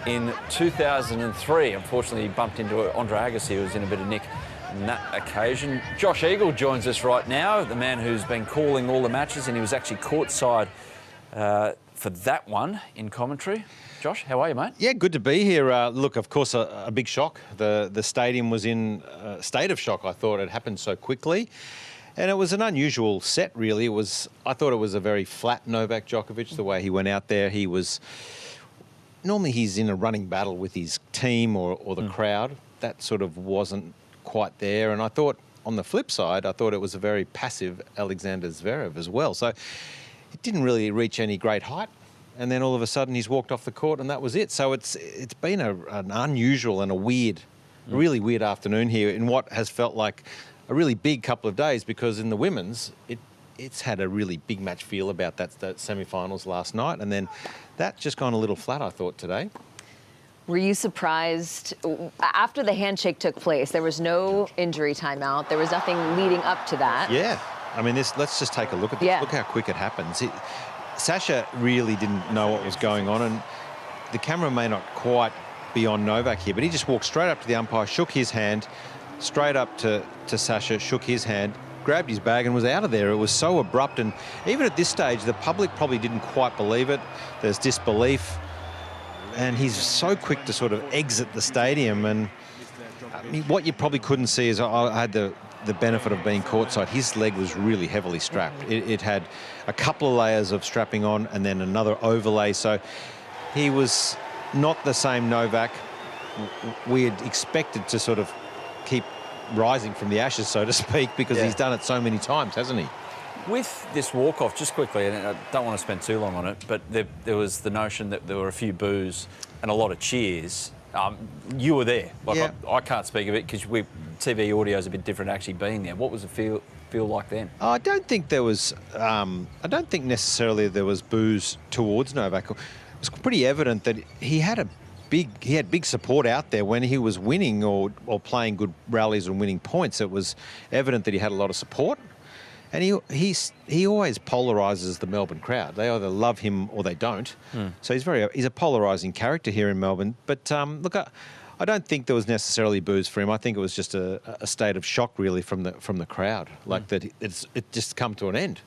in 2003. Unfortunately, he bumped into Andre Agassi, who was in a bit of nick on that occasion. Josh Eagle joins us right now, the man who's been calling all the matches, and he was actually courtside for that one in commentary. Josh, how are you, mate? Yeah, good to be here. Look, of course, a big shock. The stadium was in a state of shock. I thought it happened so quickly. And it was an unusual set, really. I thought it was a very flat Novak Djokovic, the way he went out there. Normally he's in a running battle with his team or the crowd. That sort of wasn't quite there. And I thought, on the flip side, I thought it was a very passive Alexander Zverev as well. So it didn't really reach any great height. And then all of a sudden he's walked off the court and that was it. So it's been an unusual and a really weird afternoon here in what has felt like a really big couple of days, because in the women's, it's had a really big match feel about that semi-finals last night. And then that just gone a little flat, I thought, today. Were you surprised after the handshake took place? There was no injury timeout. There was nothing leading up to that. Yeah. I mean, let's just take a look at this. Yeah. Look how quick it happens. Sasha really didn't know what was going on, and the camera may not quite be on Novak here, but he just walked straight up to the umpire, shook his hand, straight up to Sasha, shook his hand, grabbed his bag and was out of there. It was so abrupt, and even at this stage, the public probably didn't quite believe it. There's disbelief. And he's so quick to sort of exit the stadium. And I mean, what you probably couldn't see is I had the the benefit of being courtside. His leg was really heavily strapped. It had a couple of layers of strapping on and then another overlay. So he was not the same Novak we had expected to sort of keep rising from the ashes, so to speak, because he's done it so many times, hasn't he? With this walk-off, just quickly, and I don't want to spend too long on it, but there was the notion that there were a few boos and a lot of cheers. You were there. I can't speak of it because TV audio is a bit different actually being there. What was it feel like then? I don't think there was. I don't think necessarily there was boos towards Novak. It was pretty evident that he had big support out there when he was winning or playing good rallies and winning points. It was evident that he had a lot of support. And he always polarises the Melbourne crowd. They either love him or they don't. So he's a polarising character here in Melbourne. But look, I don't think there was necessarily boos for him. I think it was just a state of shock really from the crowd, like that it just come to an end.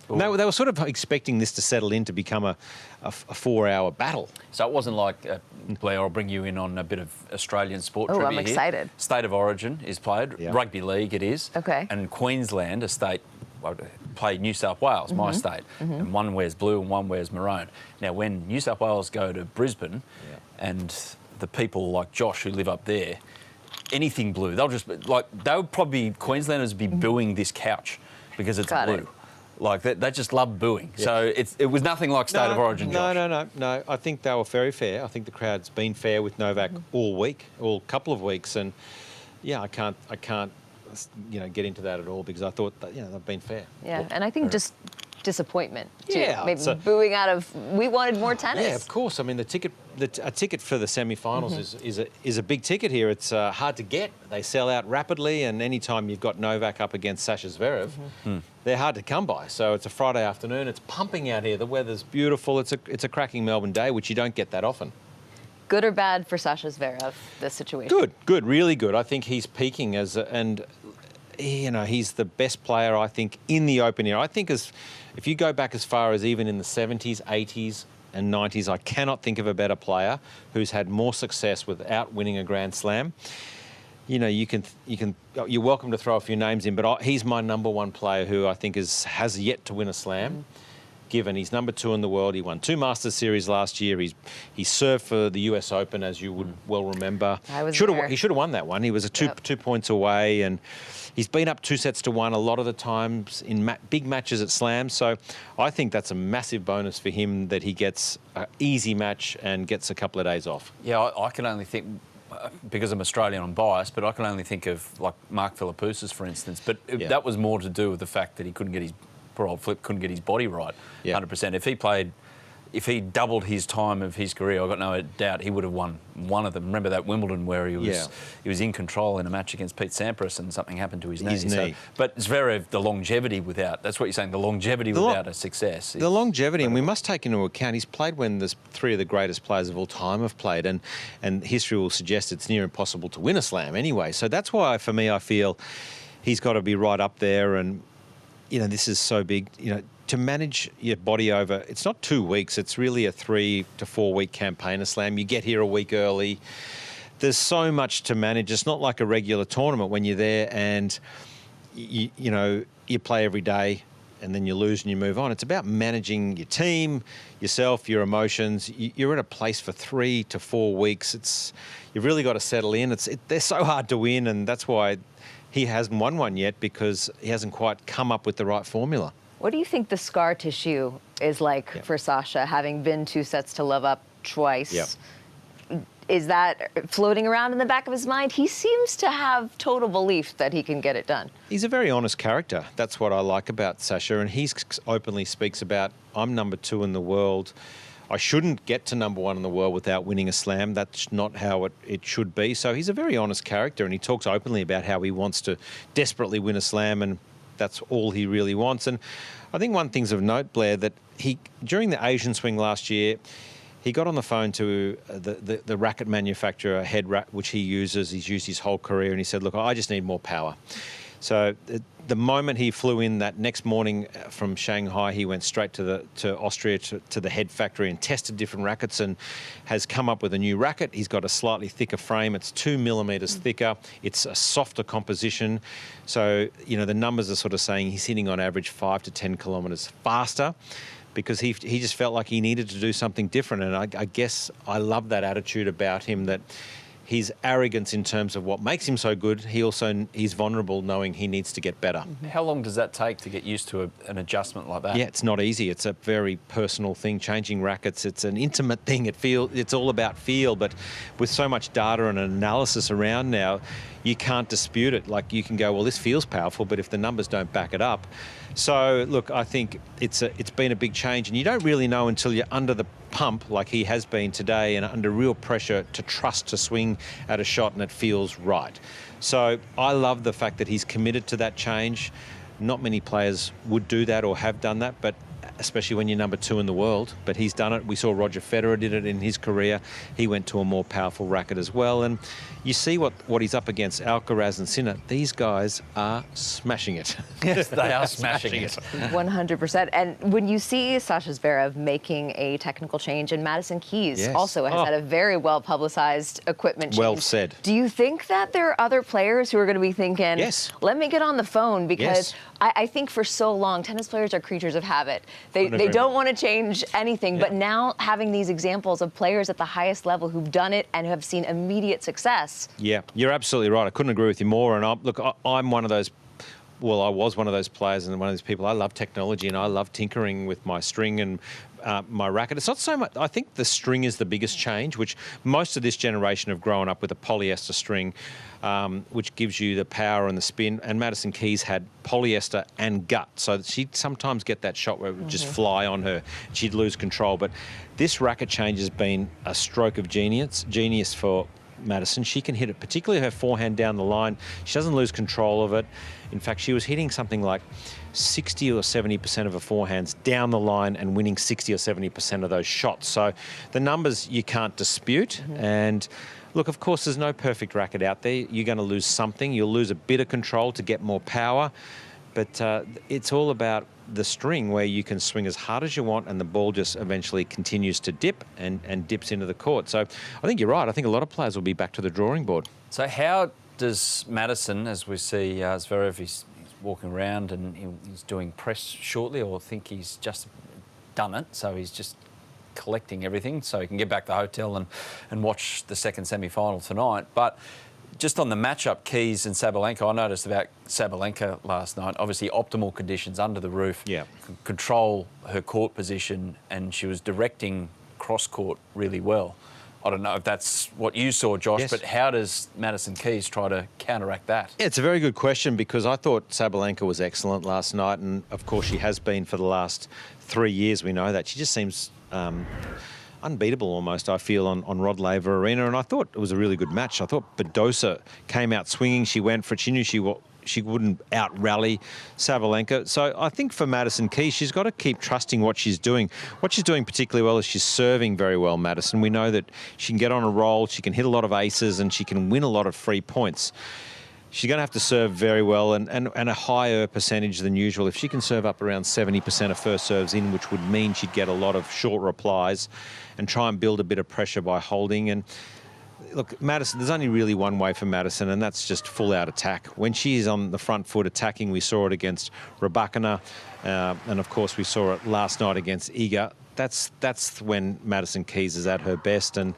And they were sort of expecting this to settle in to become a 4-hour battle. So it wasn't like, Blair, I'll bring you in on a bit of Australian sport trivia I'm excited. Here. State of Origin is played. Yep. Rugby league it is. Okay. And Queensland, a state, played New South Wales, my state. And one wears blue and one wears maroon. Now, when New South Wales go to Brisbane and the people like Josh who live up there, anything blue, they'll probably, Queenslanders be booing this couch because it's blue. Like, they just love booing. Yeah. So it was nothing like State of Origin, Josh. No. I think they were very fair. I think the crowd's been fair with Novak all couple of weeks. And, I can't get into that at all because I thought that, they've been fair. Yeah, and I think just disappointment too. Yeah. Maybe booing out of, we wanted more tennis. Yeah, of course. I mean, a ticket for the semi-finals is a big ticket here. It's hard to get. They sell out rapidly, and any time you've got Novak up against Sasha Zverev, they're hard to come by. So it's a Friday afternoon. It's pumping out here. The weather's beautiful. It's a cracking Melbourne day, which you don't get that often. Good or bad for Sasha Zverev, this situation? Good, really good. I think he's peaking he's the best player, I think, in the open era. I think if you go back as far as even in the 70s, 80s and 90s, I cannot think of a better player who's had more success without winning a Grand Slam. You're welcome to throw a few names in, but he's my number one player who I think has yet to win a Slam. Given he's number 2 in the world, he won 2 Masters Series last year. He served for the US Open, as you would well remember. He should have won that one. He was 2 points away, and he's been up 2-1 a lot of the times in big matches at Slams. So I think that's a massive bonus for him that he gets an easy match and gets a couple of days off. Yeah, I can only think, because I'm Australian, I'm biased, but I can only think of like Mark Philippoussis, for instance. But that was more to do with the fact that he couldn't get his poor old Flip couldn't get his body right 100%. If he doubled his time of his career, I've got no doubt he would have won one of them. Remember that Wimbledon where he was in control in a match against Pete Sampras and something happened to his knee. So, but Zverev, the longevity without, that's what you're saying, the longevity without a success. The longevity, and we must take into account, he's played when there's 3 of the greatest players of all time have played, and history will suggest it's near impossible to win a Slam anyway. So that's why, for me, I feel he's got to be right up there. And this is so big, to manage your body over, it's not 2 weeks, it's really a 3 to 4 week campaign of Slam. You get here a week early. There's so much to manage. It's not like a regular tournament when you're there and you play every day and then you lose and you move on. It's about managing your team, yourself, your emotions. You're at a place for 3 to 4 weeks. You've really got to settle in. They're so hard to win, and that's why he hasn't won one yet, because he hasn't quite come up with the right formula. What do you think the scar tissue is like for Sasha, having been 2 sets to love up twice? Is that floating around in the back of his mind? He seems to have total belief that he can get it done. He's a very honest character. That's what I like about Sasha, and he openly speaks about, I'm number 2 in the world. I shouldn't get to number 1 in the world without winning a Slam. That's not how it should be. So he's a very honest character, and he talks openly about how he wants to desperately win a Slam, and that's all he really wants. And I think one thing's of note, Blair, that during the Asian swing last year, he got on the phone to the racket manufacturer, which he uses. He's used his whole career, and he said, look, I just need more power. So the moment he flew in that next morning from Shanghai, he went straight to Austria, to the head factory, and tested different rackets, and has come up with a new racket. He's got a slightly thicker frame. It's 2 millimetres thicker. It's a softer composition. So, you know, the numbers are sort of saying he's hitting on average 5 to 10 kilometres faster, because he just felt like he needed to do something different. And I guess I love that attitude about him, that his arrogance in terms of what makes him so good, he's vulnerable knowing he needs to get better. How long does that take to get used to an adjustment like that? Yeah, it's not easy. It's a very personal thing. Changing rackets, it's an intimate thing. It's all about feel, but with so much data and analysis around now, you can't dispute it. Like, you can go, well, this feels powerful, but if the numbers don't back it up. So, look, I think it's been a big change, and you don't really know until you're under the pump, like he has been today, and under real pressure to trust to swing at a shot and it feels right. So I love the fact that he's committed to that change. Not many players would do that or have done that, but especially when you're number 2 in the world. But he's done it. We saw Roger Federer did it in his career. He went to a more powerful racket as well. And you see what he's up against, Alcaraz and Sinner. These guys are smashing it. Yes, they are smashing it. 100%. And when you see Sasha Zverev making a technical change, and Madison Keys also has had a very well-publicized equipment change. Well said. Do you think that there are other players who are going to be thinking, let me get on the phone? Because I think for so long, tennis players are creatures of habit. They don't want to change anything. But now having these examples of players at the highest level who've done it and who have seen immediate success. Yeah, you're absolutely right. I couldn't agree with you more. And I'm one of those, well, I was one of those players and one of those people. I love technology and I love tinkering with my string and my racket. It's not so much, I think the string is the biggest change, which most of this generation have grown up with a polyester string, which gives you the power and the spin. And Madison Keys had polyester and gut. So she'd sometimes get that shot where it would just fly on her. She'd lose control. But this racket change has been a stroke of genius for Madison. She can hit it, particularly her forehand down the line. She doesn't lose control of it. In fact, she was hitting something like 60 or 70% of her forehands down the line and winning 60 or 70% of those shots. So the numbers you can't dispute. And look, of course, there's no perfect racket out there. You're going to lose something. You'll lose a bit of control to get more power. But it's all about the string, where you can swing as hard as you want and the ball just eventually continues to dip and dips into the court. So I think you're right. I think a lot of players will be back to the drawing board. So how does Madison, as we see Zverev, he's walking around and he's doing press shortly, or think he's just done it, so he's just collecting everything so he can get back to the hotel and watch the second semi-final tonight. But just on the matchup, Keys and Sabalenka, I noticed about Sabalenka last night, obviously optimal conditions under the roof, control her court position, and she was directing cross-court really well. I don't know if that's what you saw, Josh, but how does Madison Keys try to counteract that? Yeah, it's a very good question, because I thought Sabalenka was excellent last night, and of course she has been for the last 3 years, we know that. She just seems unbeatable almost, I feel, on Rod Laver Arena, and I thought it was a really good match. I thought Badosa came out swinging. She went for it. She knew she wouldn't out-rally Sabalenka. So I think for Madison Keys, she's got to keep trusting what she's doing. What she's doing particularly well is she's serving very well, Madison. We know that she can get on a roll, she can hit a lot of aces, and she can win a lot of free points. She's going to have to serve very well and a higher percentage than usual. If she can serve up around 70% of first serves in, which would mean she'd get a lot of short replies, and try and build a bit of pressure by holding. And look, Madison, there's only really one way for Madison, and that's just full-out attack. When she is on the front foot attacking, we saw it against Rybakina, and of course we saw it last night against Iga. That's when Madison Keys is at her best, and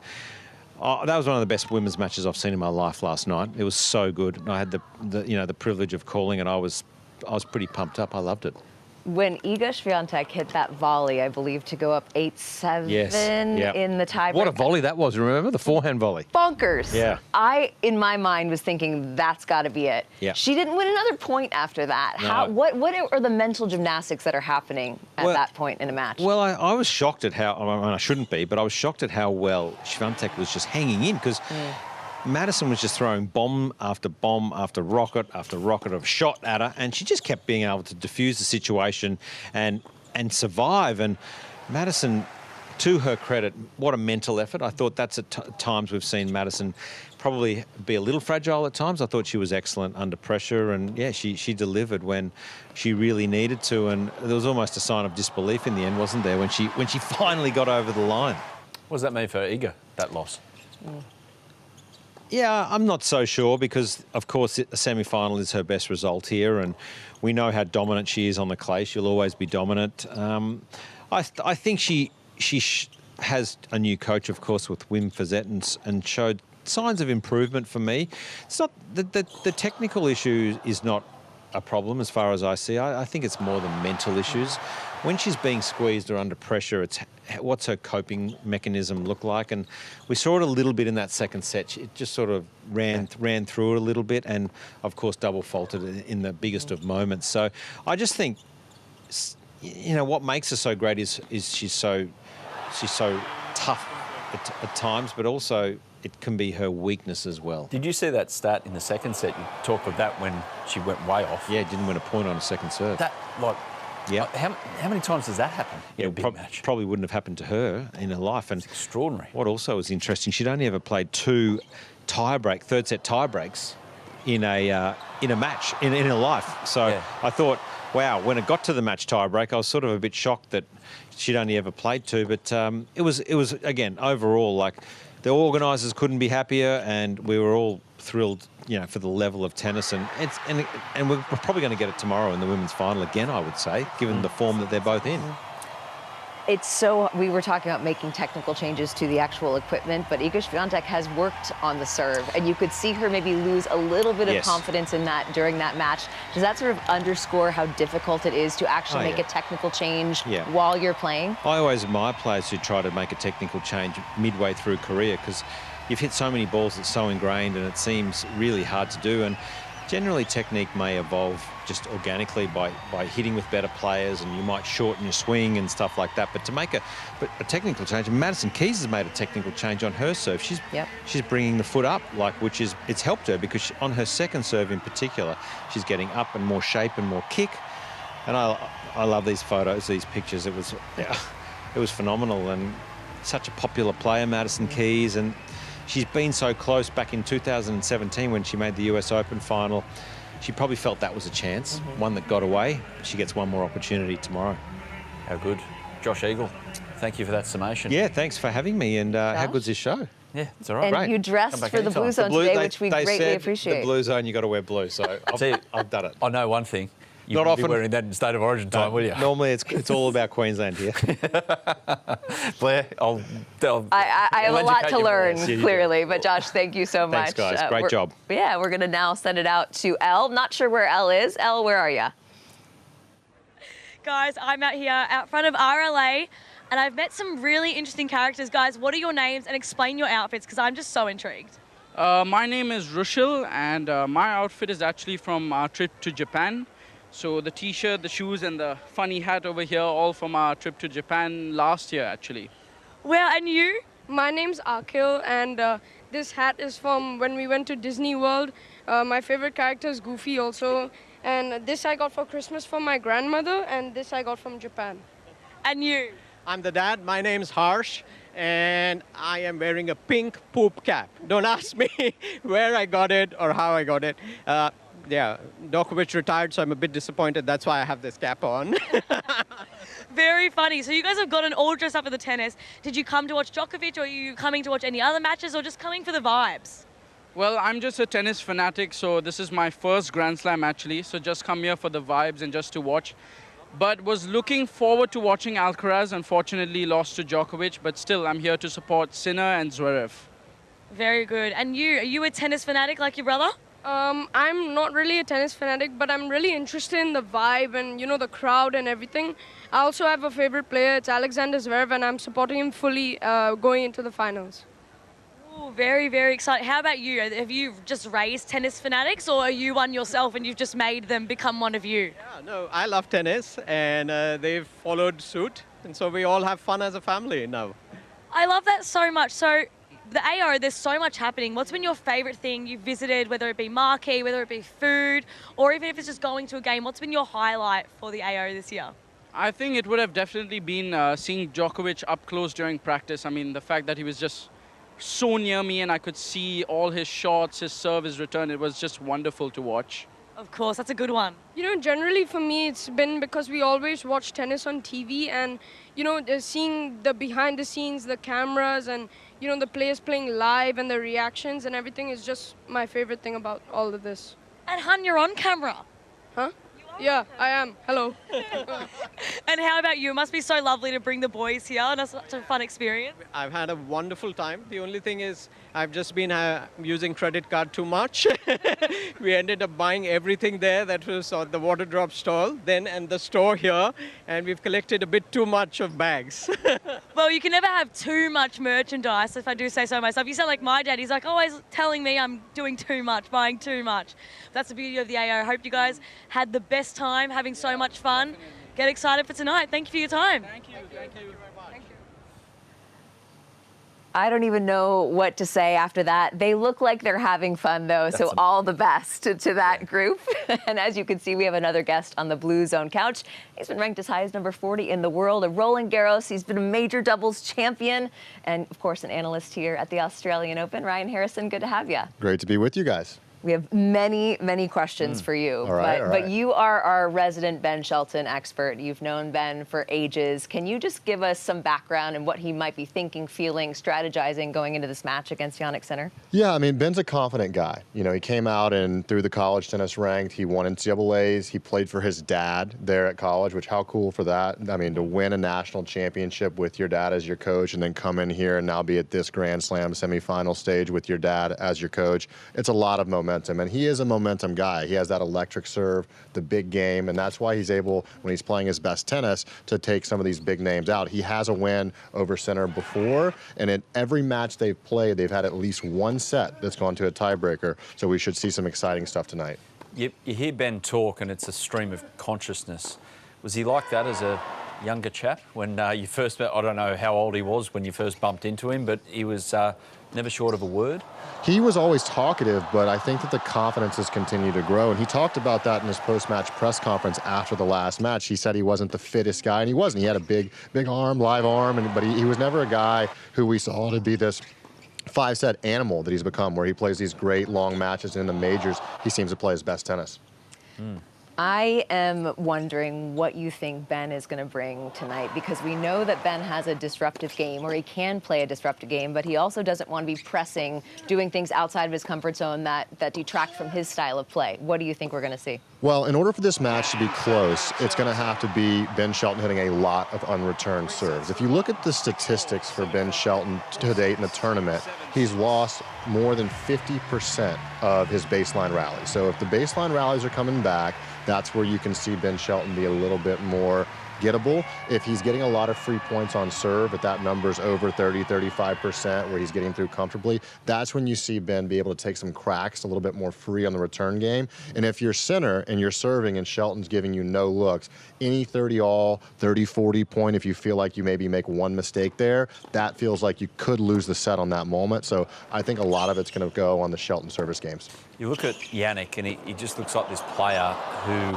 that was one of the best women's matches I've seen in my life last night. It was so good. I had the privilege of calling it. I was pretty pumped up. I loved it. When Iga Swiatek hit that volley, I believe, to go up 8-7 in the tiebreak. What a volley that was, remember? The forehand volley. Bonkers. Yeah. I, in my mind, was thinking that's got to be it. Yeah. She didn't win another point after that. No. What are the mental gymnastics that are happening at that point in a match? Well, I was shocked at how, I shouldn't be, but I was shocked at how well Swiatek was just hanging in, because Madison was just throwing bomb after rocket of shot at her, and she just kept being able to diffuse the situation and survive. And Madison, to her credit, what a mental effort. I thought that's at times we've seen Madison probably be a little fragile at times. I thought she was excellent under pressure, and yeah, she delivered when she really needed to, and there was almost a sign of disbelief in the end, wasn't there, when she finally got over the line. What does that mean for Iga, that loss? Yeah, I'm not so sure because, of course, a semi-final is her best result here, and we know how dominant she is on the clay. She'll always be dominant. I think she has a new coach, of course, with Wim Fazet, and showed signs of improvement for me. It's not the technical issue is not a problem as far as I see. I think it's more the mental issues. When she's being squeezed or under pressure, it's what's her coping mechanism look like? And we saw it a little bit in that second set. It just sort of ran through it a little bit, and of course double faulted in the biggest of moments. So I just think, you know, what makes her so great is she's so tough at times, but also it can be her weakness as well. Did you see that stat in the second set? You talk of that when she went way off. Yeah, didn't win a point on a second serve. That, like, yeah. How many times does that happen in a big match? Probably wouldn't have happened to her in her life. And it's extraordinary. What also was interesting, she'd only ever played 2 third set tie breaks in a match in her life. So yeah. I thought, wow, when it got to the match tie break, I was sort of a bit shocked that she'd only ever played 2. But it was again overall, like, the organisers couldn't be happier, and we were all thrilled, you know, for the level of tennis, and we're probably going to get it tomorrow in the women's final again, I would say, given the form that they're both in. We were talking about making technical changes to the actual equipment, but Iga Swiatek has worked on the serve, and you could see her maybe lose a little bit of confidence in that during that match. Does that sort of underscore how difficult it is to actually make a technical change while you're playing? I always admire players who try to make a technical change midway through career, because you've hit so many balls that's so ingrained, and it seems really hard to do. And generally, technique may evolve just organically by hitting with better players, and you might shorten your swing and stuff like that. But to make a technical change, and Madison Keys has made a technical change on her serve. She's bringing the foot up, it's helped her, because on her second serve in particular, she's getting up and more shape and more kick. And I love these photos, these pictures. It was phenomenal, and such a popular player, Madison Keys, and she's been so close back in 2017 when she made the US Open final. She probably felt that was a chance, one that got away. She gets one more opportunity tomorrow. How good. Josh Eagle, thank you for that summation. Yeah, thanks for having me, and how good's this show? Yeah, it's all right. And you dressed for the Bluezone today, which we greatly appreciate. The Bluezone, you got to wear blue, so I've done it. I know one thing. You Not wouldn't often be wearing that in State of Origin time, will you? Normally, it's all about Queensland here. Blair, I have a lot to learn, clearly. But Josh, thank you so much. Thanks, guys. Great job. Yeah, we're going to now send it out to Elle. Not sure where Elle is. Elle, where are you? Guys, I'm out here out front of RLA, and I've met some really interesting characters. Guys, what are your names, and explain your outfits, because I'm just so intrigued. My name is Rushil, and my outfit is actually from our trip to Japan. So the T-shirt, the shoes, and the funny hat over here, all from our trip to Japan last year, actually. Well, and you? My name's Akhil, and this hat is from when we went to Disney World. My favorite character is Goofy also. And this I got for Christmas from my grandmother, and this I got from Japan. And you? I'm the dad. My name's Harsh, and I am wearing a pink poop cap. Don't ask me where I got it or how I got it. Yeah, Djokovic retired, so I'm a bit disappointed. That's why I have this cap on. Very funny. So you guys have gotten all dressed up for the tennis. Did you come to watch Djokovic, or are you coming to watch any other matches, or just coming for the vibes? Well, I'm just a tennis fanatic, so this is my first Grand Slam, actually. So just come here for the vibes and just to watch. But was looking forward to watching Alcaraz. Unfortunately, lost to Djokovic, but still, I'm here to support Sinner and Zverev. Very good. And you, are you a tennis fanatic like your brother? I'm not really a tennis fanatic, but I'm really interested in the vibe and, you know, the crowd and everything. I also have a favorite player. It's Alexander Zverev, and I'm supporting him fully going into the finals. Ooh, very, very exciting. How about you? Have you just raised tennis fanatics, or are you one yourself and you've just made them become one of you? Yeah, no, I love tennis, and they've followed suit, and so we all have fun as a family now. I love that so much. So the AO, there's so much happening. What's been your favourite thing you've visited, whether it be marquee, whether it be food, or even if it's just going to a game? What's been your highlight for the AO this year? I think it would have definitely been seeing Djokovic up close during practice. I mean, the fact that he was just so near me, and I could see all his shots, his serve, his return. It was just wonderful to watch. Of course, that's a good one. You know, generally for me, it's been because we always watch tennis on TV, and, you know, seeing the behind the scenes, the cameras, and, you know, the players playing live and the reactions and everything is just my favorite thing about all of this. And Hun, you're on camera. Huh? Yeah, I am. Hello. And how about you? It must be so lovely to bring the boys here, and it's such a fun experience. I've had a wonderful time. The only thing is I've just been using credit card too much. We ended up buying everything there that was on the water drop stall, then and the store here, and we've collected a bit too much of bags. Well, you can never have too much merchandise, if I do say so myself. You sound like my dad. He's like always telling me I'm doing too much, buying too much. That's the beauty of the AO. I hope you guys had the best time, having so much fun. Get excited for tonight. Thank you for your time. Thank you. Thank you very much. Thank you. I don't even know what to say after that. They look like they're having fun, though, so all the best to that group. And as you can see, we have another guest on the Bluezone couch. He's been ranked as high as number 40 in the world of Roland Garros. He's been a major doubles champion and, of course, an analyst here at the Australian Open. Ryan Harrison, good to have you. Great to be with you guys. We have many, many questions for you. All right. But you are our resident Ben Shelton expert. You've known Ben for ages. Can you just give us some background and what he might be thinking, feeling, strategizing going into this match against Jannik Sinner? Yeah, I mean, Ben's a confident guy. You know, he came out and through the college tennis ranked. He won NCAAs. He played for his dad there at college, which how cool for that. I mean, to win a national championship with your dad as your coach and then come in here and now be at this Grand Slam semifinal stage with your dad as your coach, it's a lot of momentum. And he is a momentum guy. He has that electric serve, the big game, and that's why he's able, when he's playing his best tennis, to take some of these big names out. He has a win over Sinner before, and in every match they've played, they've had at least one set that's gone to a tiebreaker. So we should see some exciting stuff tonight. You hear Ben talk, and it's a stream of consciousness. Was he like that as a younger chap when you first met? I don't know how old he was when you first bumped into him, but he was never short of a word. He was always talkative, but I think that the confidence has continued to grow. And he talked about that in his post-match press conference after the last match. He said he wasn't the fittest guy, and he wasn't. He had a big arm, live arm, but he was never a guy who we saw to be this five-set animal that he's become, where he plays these great long matches. And in the majors, he seems to play his best tennis. I am wondering what you think Ben is going to bring tonight, because we know that Ben has a disruptive game, or he can play a disruptive game, but he also doesn't want to be pressing, doing things outside of his comfort zone that detract from his style of play. What do you think we're going to see? Well, in order for this match to be close, it's going to have to be Ben Shelton hitting a lot of unreturned serves. If you look at the statistics for Ben Shelton to date in the tournament, he's lost more than 50% of his baseline rallies. So if the baseline rallies are coming back, that's where you can see Ben Shelton be a little bit more gettable. If he's getting a lot of free points on serve, if that number's over 30-35%, where he's getting through comfortably, that's when you see Ben be able to take some cracks a little bit more free on the return game. And if you're Sinner and you're serving and Shelton's giving you no looks, any 30-all, 30-40 point, if you feel like you maybe make one mistake there, that feels like you could lose the set on that moment. So I think a lot of it's going to go on the Shelton service games. You look at Jannik, and he just looks like this player who,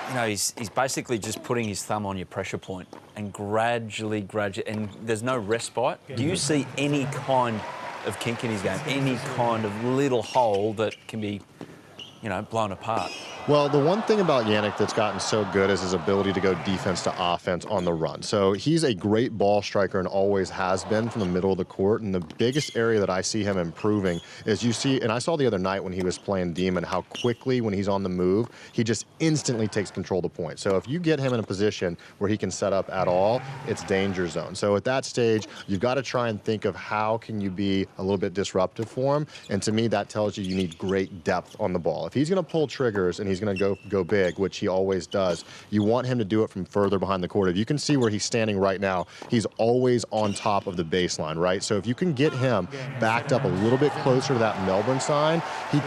you know, he's basically just putting his thumb on your pressure point and gradually, and there's no respite. Do you see any kind of kink in his game, any kind of little hole that can be, you know, blown apart? Well, the one thing about Jannik that's gotten so good is his ability to go defense to offense on the run. So he's a great ball striker and always has been from the middle of the court. And the biggest area that I see him improving is you see, and I saw the other night when he was playing Demon, how quickly when he's on the move, he just instantly takes control of the point. So if you get him in a position where he can set up at all, it's danger zone. So at that stage, you've got to try and think of how can you be a little bit disruptive for him. And to me, that tells you need great depth on the ball. If he's going to pull triggers and he's going to go big, which he always does, you want him to do it from further behind the court. If you can see where he's standing right now, he's always on top of the baseline, right? So if you can get him backed up a little bit closer to that Melbourne sign, his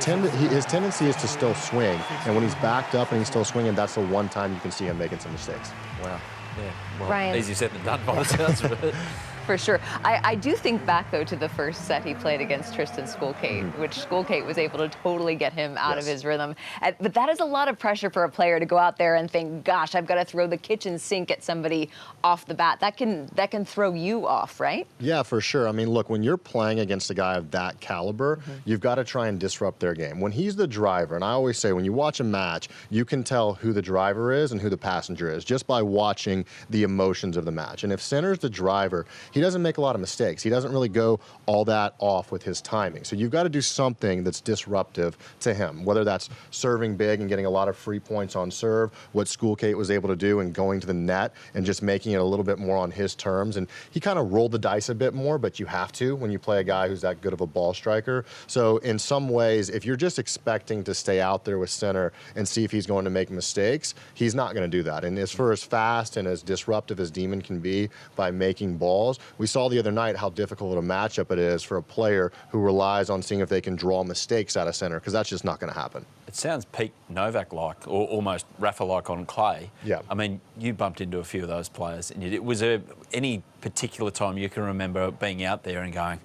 tendency is to still swing. And when he's backed up and he's still swinging, that's the one time you can see him making some mistakes. Wow. Yeah. Well, Ryan. easier said than done by the sounds of it. for sure. I do think back, though, to the first set he played against Tristan Schoolkate, which Schoolkate was able to totally get him out of his rhythm. But that is a lot of pressure for a player to go out there and think, gosh, I've got to throw the kitchen sink at somebody off the bat. That can throw you off, right? Yeah, for sure. I mean, look, when you're playing against a guy of that caliber, you've got to try and disrupt their game. When he's the driver, and I always say when you watch a match, you can tell who the driver is and who the passenger is just by watching the emotions of the match. And if Sinner's the driver, he doesn't make a lot of mistakes. He doesn't really go all that off with his timing. So you've got to do something that's disruptive to him, whether that's serving big and getting a lot of free points on serve, what Schoolkate was able to do and going to the net and just making it a little bit more on his terms. And he kind of rolled the dice a bit more, but you have to when you play a guy who's that good of a ball striker. So in some ways, if you're just expecting to stay out there with Sinner and see if he's going to make mistakes, he's not going to do that. And as for as fast and as disruptive as Demon can be by making balls, we saw the other night how difficult a matchup it is for a player who relies on seeing if they can draw mistakes out of Sinner, because that's just not going to happen. It sounds peak Novak-like, or almost Rafa-like on clay. Yeah. I mean, you bumped into a few of those players. And was there any particular time you can remember being out there and going,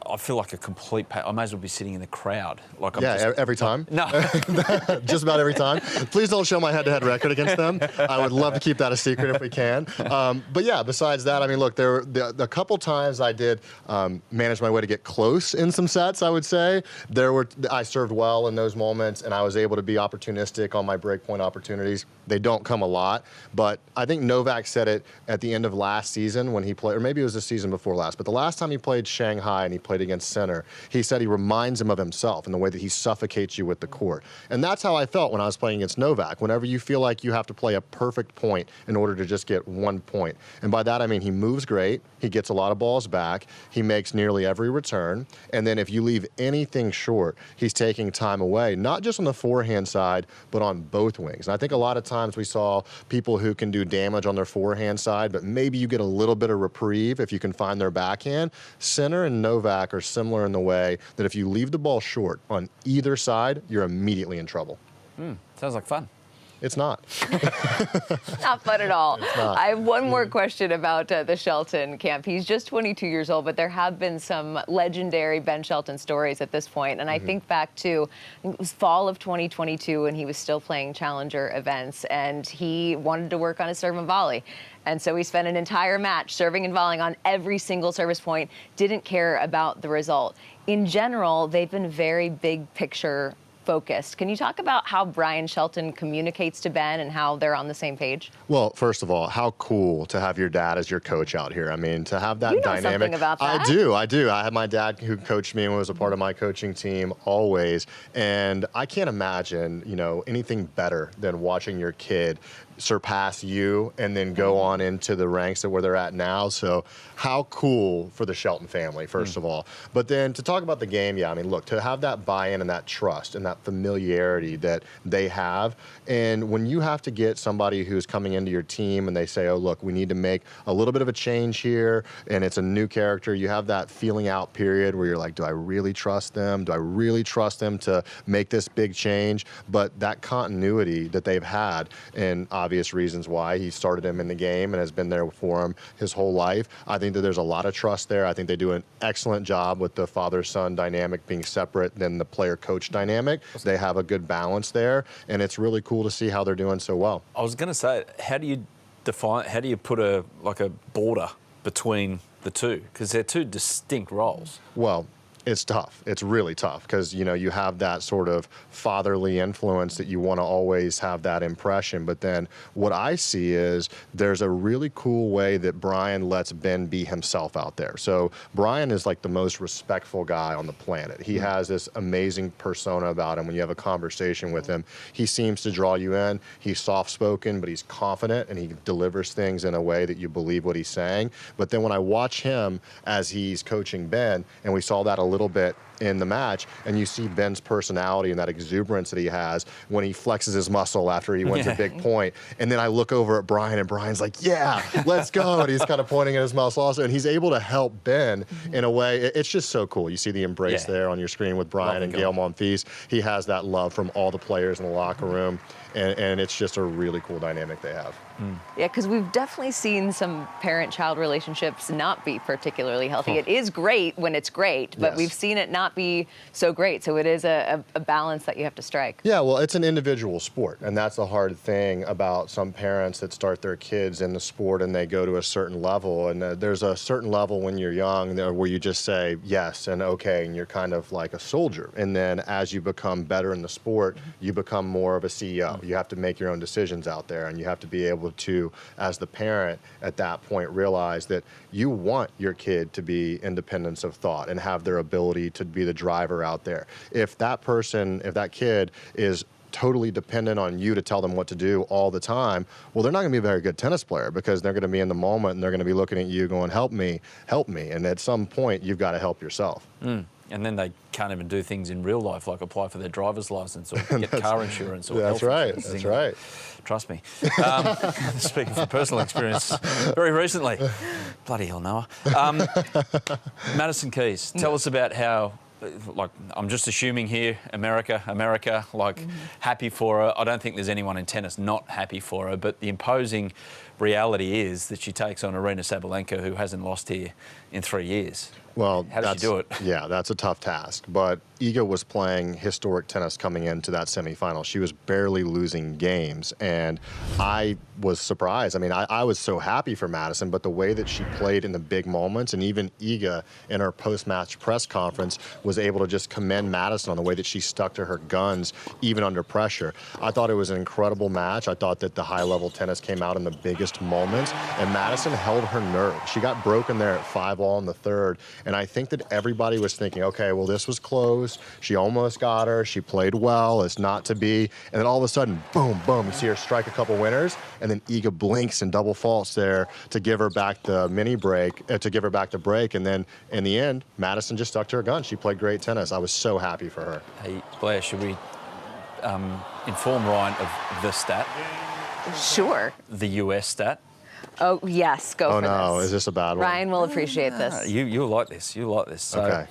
I feel like a complete... I may as well be sitting in the crowd. Like Every time? No. Just about every time. Please don't show my head-to-head record against them. I would love to keep that a secret if we can. But yeah, besides that, I mean, look, there were a couple times I did manage my way to get close in some sets, I would say. I served well in those moments, and I was able to be opportunistic on my breakpoint opportunities. They don't come a lot, but I think Novak said it at the end of last season when he played, or maybe it was the season before last, but the last time he played Shanghai and he played against Sinner, he said he reminds him of himself in the way that he suffocates you with the court. And that's how I felt when I was playing against Novak, whenever you feel like you have to play a perfect point in order to just get 1 point. And by that I mean he moves great, he gets a lot of balls back, he makes nearly every return, and then if you leave anything short, he's taking time away, not just on the forehand side, but on both wings. And I think a lot of times we saw people who can do damage on their forehand side, but maybe you get a little bit of reprieve if you can find their backhand. Sinner and Novak are similar in the way that if you leave the ball short on either side, you're immediately in trouble. Sounds like fun. It's not. Not fun at all. Not. I have one more question about the Shelton camp. He's just 22 years old, but there have been some legendary Ben Shelton stories at this point. And I think back to, it was fall of 2022 when he was still playing challenger events, and he wanted to work on his serve and volley. And so he spent an entire match serving and volleying on every single service point, didn't care about the result. In general, they've been very big picture focused. Can you talk about how Brian Shelton communicates to Ben and how they're on the same page? Well, first of all, how cool to have your dad as your coach out here. I mean, to have that you know dynamic. Something about that. I do. I had my dad who coached me and was a part of my coaching team always. And I can't imagine, anything better than watching your kid surpass you and then go on into the ranks of where they're at now. So how cool for the Shelton family, first of all. But then to talk about the game, yeah, I mean, look, to have that buy-in and that trust and that familiarity that they have. And when you have to get somebody who's coming into your team and they say, oh, look, we need to make a little bit of a change here and it's a new character, you have that feeling out period where you're like, do I really trust them? Do I really trust them to make this big change? But that continuity that they've had, and obvious reasons why he started him in the game and has been there for him his whole life. I think that there's a lot of trust there. I think they do an excellent job with the father-son dynamic being separate than the player-coach dynamic. They have a good balance there, and it's really cool to see how they're doing so well. I was going to say, how do you put a border between the two? Because they're two distinct roles. Well, it's tough. It's really tough because, you have that sort of fatherly influence that you want to always have that impression. But then what I see is there's a really cool way that Brian lets Ben be himself out there. So Brian is like the most respectful guy on the planet. He has this amazing persona about him. When you have a conversation with him, he seems to draw you in. He's soft-spoken, but he's confident, and he delivers things in a way that you believe what he's saying. But then when I watch him as he's coaching Ben, and we saw that a little bit in the match, and you see Ben's personality and that exuberance that he has when he flexes his muscle after he wins a big point. And then I look over at Brian, and Brian's like, yeah, let's go. And he's kind of pointing at his muscle also, and he's able to help Ben in a way. It's just so cool. You see the embrace there on your screen with Brian and Gail Monfils. He has that love from all the players in the locker room, and it's just a really cool dynamic they have. Yeah, because we've definitely seen some parent-child relationships not be particularly healthy. It is great when it's great, but we've seen it not be so great. So it is a balance that you have to strike. Yeah, well, it's an individual sport, and that's the hard thing about some parents that start their kids in the sport and they go to a certain level. And there's a certain level when you're young where you just say yes and okay, and you're kind of like a soldier. And then as you become better in the sport, you become more of a CEO. You have to make your own decisions out there, and you have to be able to, as the parent at that point, realize that you want your kid to be independent of thought and have their ability to be the driver out there. If that kid is totally dependent on you to tell them what to do all the time, well, they're not going to be a very good tennis player, because they're going to be in the moment and they're going to be looking at you going, help me, help me. And at some point, you've got to help yourself. And then they can't even do things in real life, like apply for their driver's license or get car insurance. Or that's right. That's right. Trust me. Speaking from personal experience, very recently. Bloody hell, Noah. Madison Keys, tell us about how, like, I'm just assuming here, America, like, happy for her. I don't think there's anyone in tennis not happy for her, but the imposing reality is that she takes on Aryna Sabalenka, who hasn't lost here in 3 years. Well, how does she do it? Yeah, that's a tough task. But Iga was playing historic tennis coming into that semifinal. She was barely losing games, and I was surprised. I mean, I was so happy for Madison, but the way that she played in the big moments, and even Iga in her post-match press conference was able to just commend Madison on the way that she stuck to her guns, even under pressure. I thought it was an incredible match. I thought that the high-level tennis came out in the biggest moments, and Madison held her nerve. She got broken there at 5-all in the third, and I think that everybody was thinking, okay, well, this was close. She almost got her. She played well. It's not to be. And then all of a sudden, boom, boom, you see her strike a couple winners, and then Iga blinks and double faults there to give her back the mini break, to give her back the break. And then in the end, Madison just stuck to her gun. She played great tennis. I was so happy for her. Hey, Blair, should we inform Ryan of the stat? Sure. The US stat? Oh, yes, go for this. Oh, no, is this a bad one? Ryan will appreciate this. You'll like this. You'll like this. So, okay.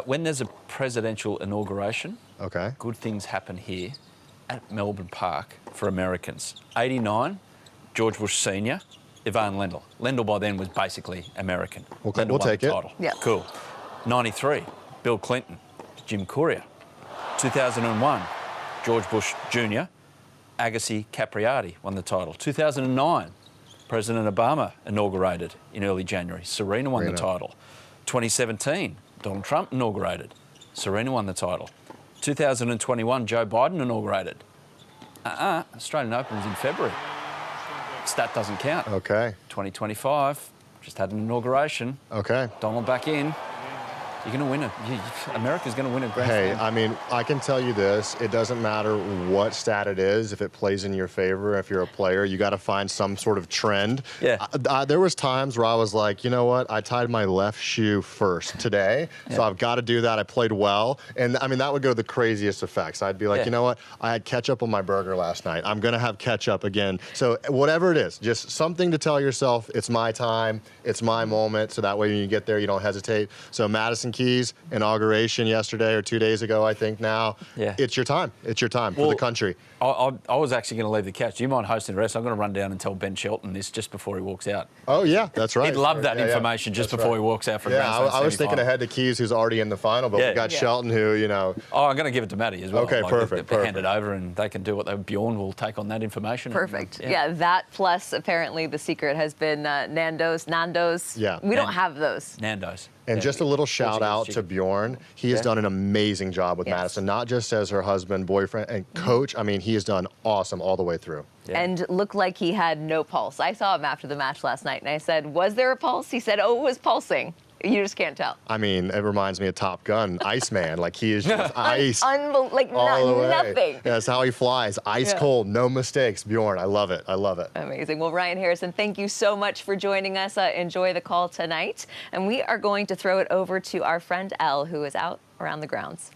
When there's a presidential inauguration, okay, good things happen here at Melbourne Park for Americans. 89, George Bush Sr., Yvonne Lendl. Lendl by then was basically American. We'll take it. Title. Yeah. Cool. 93, Bill Clinton, Jim Courier. 2001, George Bush Jr., Agassi Capriati won the title. 2009, President Obama inaugurated in early January. Serena won the title. 2017, Donald Trump inaugurated. Serena won the title. 2021, Joe Biden inaugurated. Australian Open was in February. Stat doesn't count. Okay. 2025, just had an inauguration. Okay. Donald back in. You're going to win it. America's going to win a Grand Slam. Hey, I mean, I can tell you this. It doesn't matter what stat it is. If it plays in your favor, if you're a player, you got to find some sort of trend. Yeah. There was times where I was like, you know what? I tied my left shoe first today, so I've got to do that. I played well. And, I mean, that would go to the craziest effects. I'd be like, you know what? I had ketchup on my burger last night. I'm going to have ketchup again. So whatever it is, just something to tell yourself, it's my time, it's my moment, so that way when you get there, you don't hesitate. So Madison Keys, inauguration yesterday or 2 days ago, I think now. Yeah. It's your time. It's your time for the country. I was actually going to leave the couch. Do you mind hosting the rest? I'm going to run down and tell Ben Shelton this just before he walks out. Oh, yeah, that's right. He'd love that information just before he walks out for Grand Slam I was thinking ahead to Keys, who's already in the final, but we got Shelton, who, you know. Oh, I'm going to give it to Maddie as well. Okay, perfect. Hand it over and they can do what they... Bjorn will take on that information. Perfect. Yeah, that plus apparently the secret has been Nando's. Yeah. We don't have those. Nando's. And just a little shout out to Bjorn. He has done an amazing job with Madison, not just as her husband, boyfriend, and coach. I mean, he has done awesome all the way through. And looked like he had no pulse. I saw him after the match last night, and I said, was there a pulse? He said, oh, it was pulsing. You just can't tell. I mean, it reminds me of Top Gun, Iceman. Like, he is just ice. Like, nothing. Yeah, that's how he flies. Ice cold, no mistakes. Bjorn, I love it. I love it. Amazing. Well, Ryan Harrison, thank you so much for joining us. Enjoy the call tonight. And we are going to throw it over to our friend Elle, who is out around the grounds.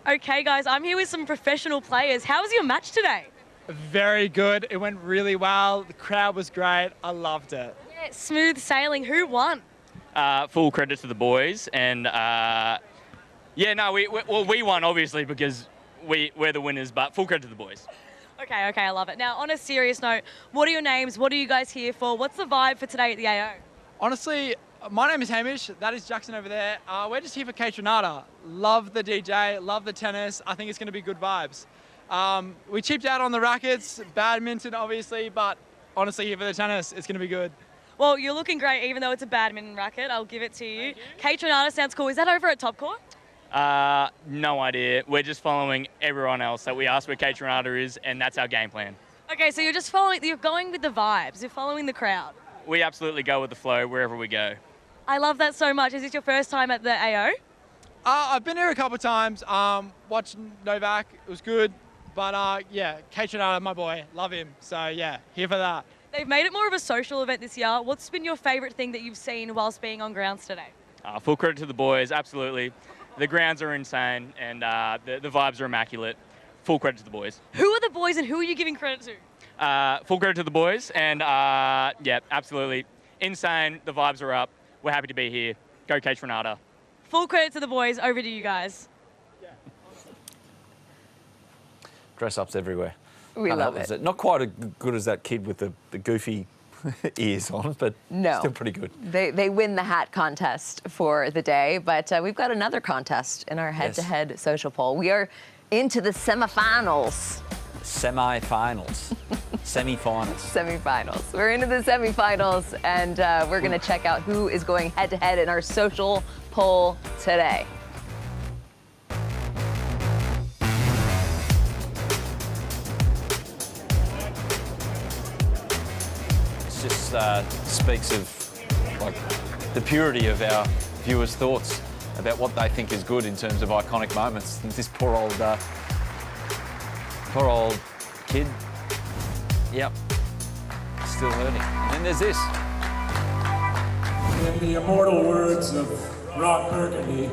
Okay, guys, I'm here with some professional players. How was your match today? Very good. It went really well. The crowd was great. I loved it. Yeah, smooth sailing. Who won? Full credit to the boys. And, we won, obviously, because we're the winners, but full credit to the boys. Okay, I love it. Now, on a serious note, what are your names? What are you guys here for? What's the vibe for today at the AO? Honestly, my name is Hamish. That is Jackson over there. We're just here for Cain. Love the DJ, love the tennis. I think it's going to be good vibes. We cheaped out on the rackets, badminton obviously, but honestly here for the tennis, it's going to be good. Well, you're looking great, even though it's a badminton racket. I'll give it to you. Cain sounds cool. Is that over at Top Court? No idea. We're just following everyone else. So we asked where Cain is, and that's our game plan. Okay, so you're going with the vibes. You're following the crowd. We absolutely go with the flow wherever we go. I love that so much. Is this your first time at the AO? I've been here a couple of times, watched Novak, it was good, but yeah, Cain, my boy, love him, so yeah, here for that. They've made it more of a social event this year. What's been your favourite thing that you've seen whilst being on grounds today? Full credit to the boys, absolutely. The grounds are insane, and the vibes are immaculate. Full credit to the boys. Who are the boys and who are you giving credit to? Full credit to the boys, and yeah, absolutely. Insane, the vibes are up. We're happy to be here. Go Cain. Full credit to the boys. Over to you guys. Dress-ups everywhere. We love it. Not quite as good as that kid with the goofy ears on, but still pretty good. They win the hat contest for the day, but we've got another contest in our head-to-head social poll. We are into the semifinals. Semi-finals. Semi-finals. Semi-finals. We're into the semi-finals, and we're going to check out who is going head-to-head in our social poll today. It just speaks of like the purity of our viewers' thoughts about what they think is good in terms of iconic moments. And this poor old kid, yep, still learning. And then there's this. In the immortal words of Rod Burgundy,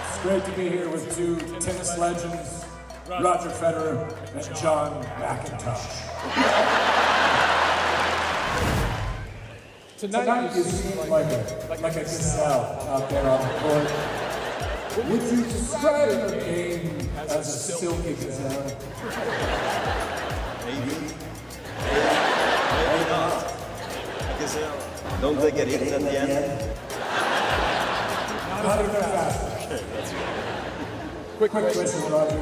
it's great to be here with two tennis legends, Roger Federer and John McIntosh. Tonight you seem like a gazelle out there on the court. Would you describe your game as a silky gazelle? Maybe. Maybe not. A gazelle. Don't they get hit at the end? Not even fast. Okay, that's Quick good. question, Roger.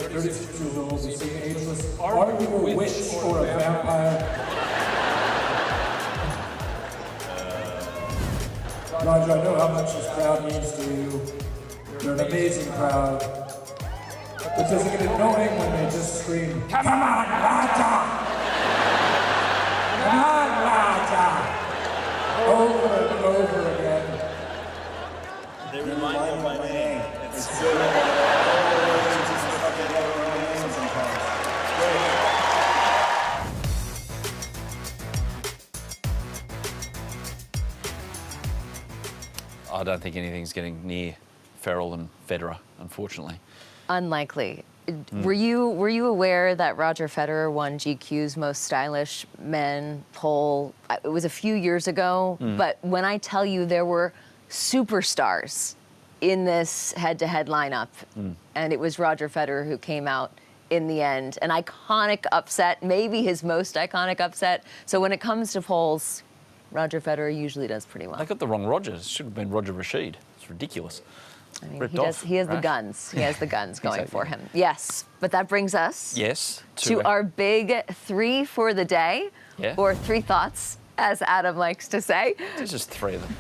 32 rules, you seem ageless. Are you a witch or a vampire? Roger, I know how much this crowd means to you. You're an amazing crowd. But does it get annoying when they just scream, "Come on, Roger! Come on, Roger!" over and over again? They remind me of my name. It's good. I don't think anything's getting near Ferrell and Federer, unfortunately. Unlikely. Were you aware that Roger Federer won GQ's Most Stylish Men poll? It was a few years ago, but when I tell you there were superstars in this head-to-head lineup, and it was Roger Federer who came out in the end. An iconic upset, maybe his most iconic upset. So when it comes to polls, Roger Federer usually does pretty well. They got the wrong Roger. It should have been Roger Rashid. It's ridiculous. I mean, he has the guns. He has the guns going for him. Yes, but that brings us to our big three for the day, or three thoughts, as Adam likes to say. There's just three of them.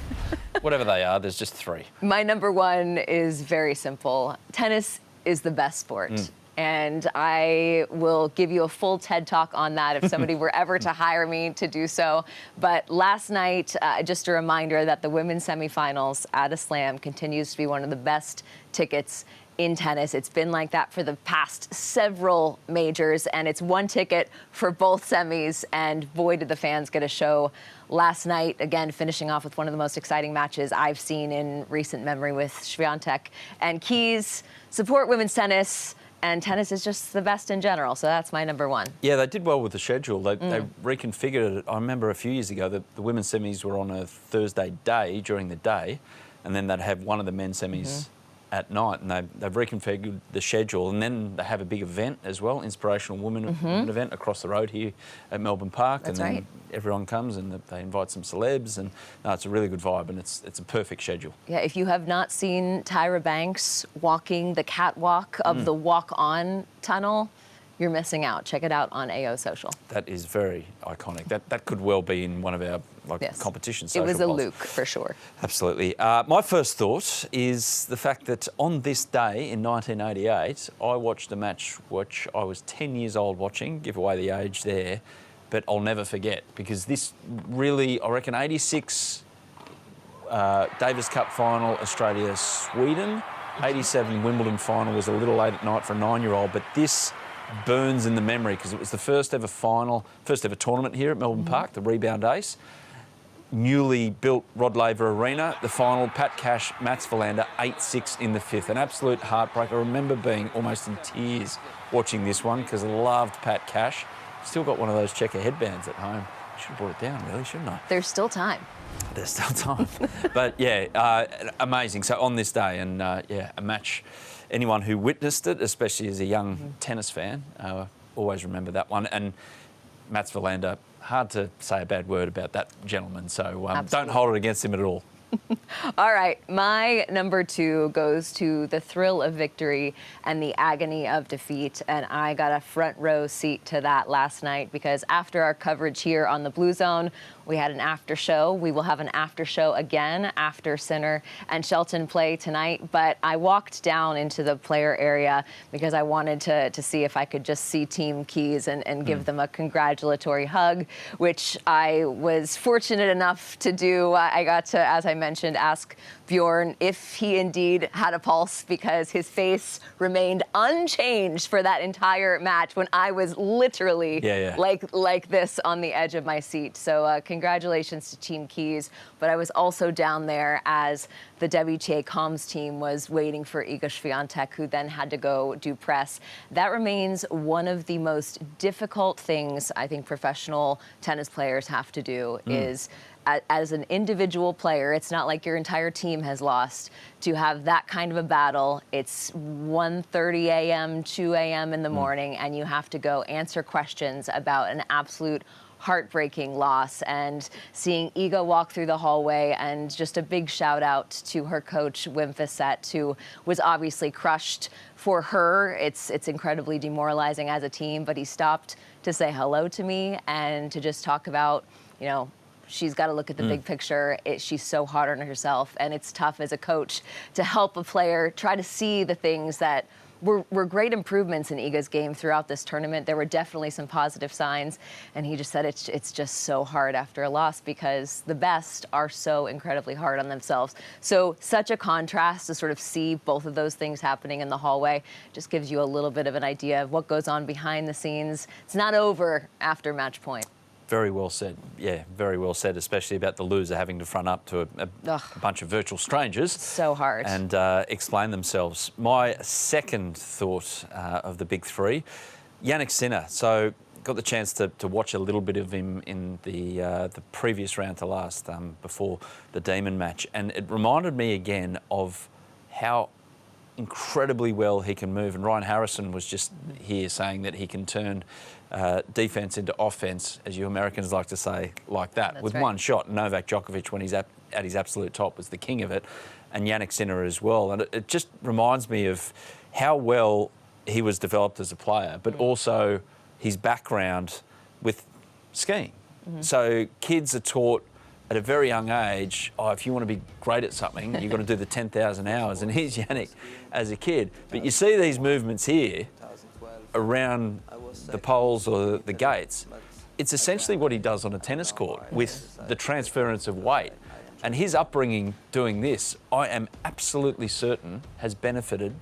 Whatever they are, there's just three. My number one is very simple. Tennis is the best sport. And I will give you a full TED Talk on that if somebody were ever to hire me to do so. But last night, just a reminder that the women's semifinals at a Slam continues to be one of the best tickets in tennis. It's been like that for the past several majors, and it's one ticket for both semis, and boy, did the fans get a show last night, again, finishing off with one of the most exciting matches I've seen in recent memory with Swiatek and Keys. Support women's tennis. And tennis is just the best in general, so that's my number one. Yeah, they did well with the schedule. They reconfigured it. I remember a few years ago that the women's semis were on a Thursday day during the day, and then they'd have one of the men's semis at night, and they've reconfigured the schedule, and then they have a big event as well, inspirational women event across the road here at Melbourne Park. That's and then right. everyone comes and they invite some celebs, and it's a really good vibe, and it's a perfect schedule. Yeah, if you have not seen Tyra Banks walking the catwalk of the walk-on tunnel, you're missing out. Check it out on AO Social. That is very iconic. That could well be in one of our competition social It was a polls. Luke, for sure. Absolutely. My first thought is the fact that on this day in 1988, I watched a match which I was 10 years old watching, give away the age there, but I'll never forget, because this really, I reckon, 86 Davis Cup final, Australia-Sweden, 87 Wimbledon final was a little late at night for a 9-year-old, but this burns in the memory because it was the first ever tournament here at Melbourne Park, the Rebound Ace. Newly built Rod Laver Arena, the final, Pat Cash, Mats Wilander, 8-6 in the fifth. An absolute heartbreak. I remember being almost in tears watching this one because I loved Pat Cash. Still got one of those checker headbands at home. Should have brought it down, really, shouldn't I? There's still time. There's still time. But, yeah, amazing. So on this day, and, a match, anyone who witnessed it, especially as a young tennis fan, always remember that one. And Mats Wilander, hard to say a bad word about that gentleman, so don't hold it against him at all. All right, my number 2 goes to the thrill of victory and the agony of defeat, and I got a front row seat to that last night because after our coverage here on the Bluezone, we had an after show. We will have an after show again after Sinner and Shelton play tonight, but I walked down into the player area because I wanted to see if I could just see Team Keys and give them a congratulatory hug, which I was fortunate enough to do. I got to, as I mentioned, ask Bjorn if he indeed had a pulse because his face remained unchanged for that entire match when I was literally like this on the edge of my seat. So congratulations to Team Keys. But I was also down there as the WTA comms team was waiting for Iga Swiatek, who then had to go do press. That remains one of the most difficult things I think professional tennis players have to do is as an individual player, it's not like your entire team has lost. To have that kind of a battle, it's 1:30 a.m., 2 a.m. in the morning, and you have to go answer questions about an absolute heartbreaking loss. And seeing Iga walk through the hallway, and just a big shout out to her coach, Wim Fissette, who was obviously crushed for her. It's incredibly demoralizing as a team, but he stopped to say hello to me and to just talk about, you know, she's got to look at the big picture. She's so hard on herself, and it's tough as a coach to help a player try to see the things that were great improvements in Iga's game throughout this tournament. There were definitely some positive signs, and he just said it's just so hard after a loss because the best are so incredibly hard on themselves. So such a contrast to sort of see both of those things happening in the hallway just gives you a little bit of an idea of what goes on behind the scenes. It's not over after match point. Very well said. Yeah, very well said, especially about the loser having to front up to a bunch of virtual strangers. So hard. And explain themselves. My second thought of the big three, Jannik Sinner. So got the chance to watch a little bit of him in the previous round to last before the Demon match. And it reminded me again of how incredibly well he can move. And Ryan Harrison was just here saying that he can turn defence into offence, as you Americans like to say, like that. That's with right. one shot. Novak Djokovic, when he's at his absolute top, was the king of it, and Jannik Sinner as well. And it just reminds me of how well he was developed as a player, but also his background with skiing. So kids are taught at a very young age, if you want to be great at something, you've got to do the 10,000 hours. And here's Jannik as a kid. But you see these movements here around the poles or the gates. It's essentially what he does on a tennis court with the transference of weight. And his upbringing doing this, I am absolutely certain, has benefited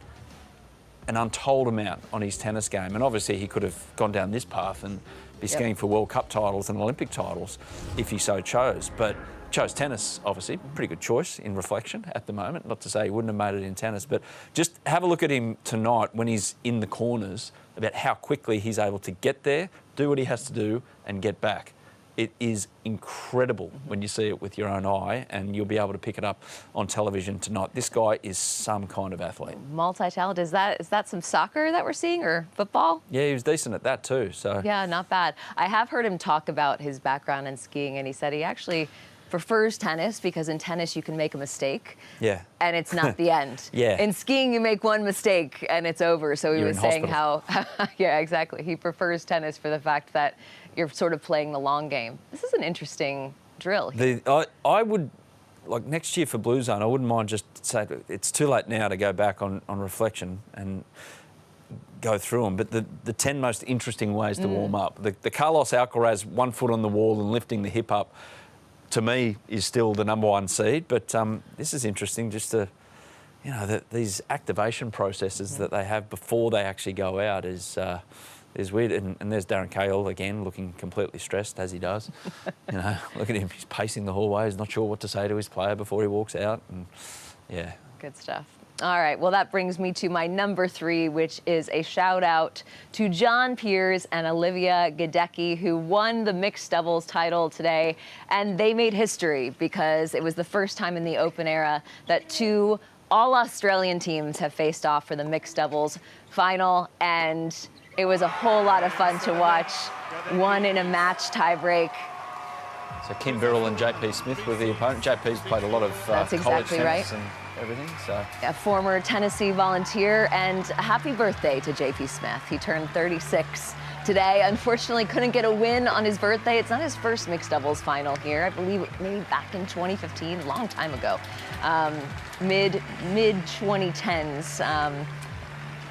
an untold amount on his tennis game. And obviously he could have gone down this path and be skiing for World Cup titles and Olympic titles if he so chose. But chose tennis, obviously. Pretty good choice in reflection at the moment. Not to say he wouldn't have made it in tennis, but just have a look at him tonight when he's in the corners about how quickly he's able to get there, do what he has to do, and get back. It is incredible when you see it with your own eye, and you'll be able to pick it up on television tonight. This guy is some kind of athlete. Multi-talented. Is that some soccer that we're seeing, or football? Yeah, he was decent at that too. So Yeah, not bad. I have heard him talk about his background in skiing, and he said he actually prefers tennis because in tennis you can make a mistake. Yeah. And it's not the end. Yeah. In skiing, you make one mistake and it's over. So he You're was in saying hospital. how, yeah, exactly. He prefers tennis for the fact that you're sort of playing the long game. This is an interesting drill. I would, like next year for Bluezone, I wouldn't mind just say it's too late now to go back on reflection and go through them, but the 10 most interesting ways to warm up. The Carlos Alcaraz 1 foot on the wall and lifting the hip up, to me, is still the #1 seed. But this is interesting just to, these activation processes that they have before they actually go out is weird. And there's Darren Cahill again, looking completely stressed, as he does. Look at him, he's pacing the hallway, he's not sure what to say to his player before he walks out. And yeah. Good stuff. All right, well, that brings me to my #3, which is a shout out to John Peers and Olivia Gadecki, who won the mixed doubles title today. And they made history because it was the first time in the Open era that 2 all-Australian teams have faced off for the mixed doubles final. And it was a whole lot of fun to watch. One in a match tiebreak. So Kim Birrell and JP Smith were the opponent. JP's played a lot of That's college exactly tennis right. and everything. So A former Tennessee volunteer, and happy birthday to JP Smith. He turned 36 today. Unfortunately, couldn't get a win on his birthday. It's not his first mixed doubles final here. I believe maybe back in 2015, a long time ago, mid 2010s.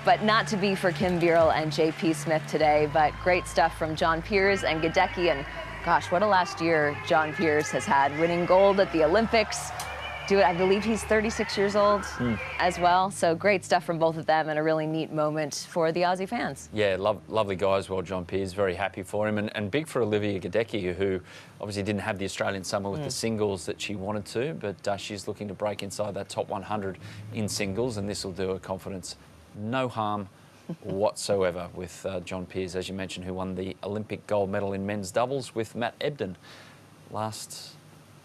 But not to be for Kim Birrell and JP Smith today. But great stuff from John Peers and Gadecki. And gosh, what a last year John Peers has had, winning gold at the Olympics. I believe he's 36 years old as well. So great stuff from both of them, and a really neat moment for the Aussie fans. yeah, lovely guy as well, John Peers. Very happy for him, and big for Olivia Gadecki, who obviously didn't have the Australian summer with the singles that she wanted to, but she's looking to break inside that top 100 in singles, and this will do her confidence no harm whatsoever with John Peers, as you mentioned, who won the Olympic gold medal in men's doubles with Matt Ebden last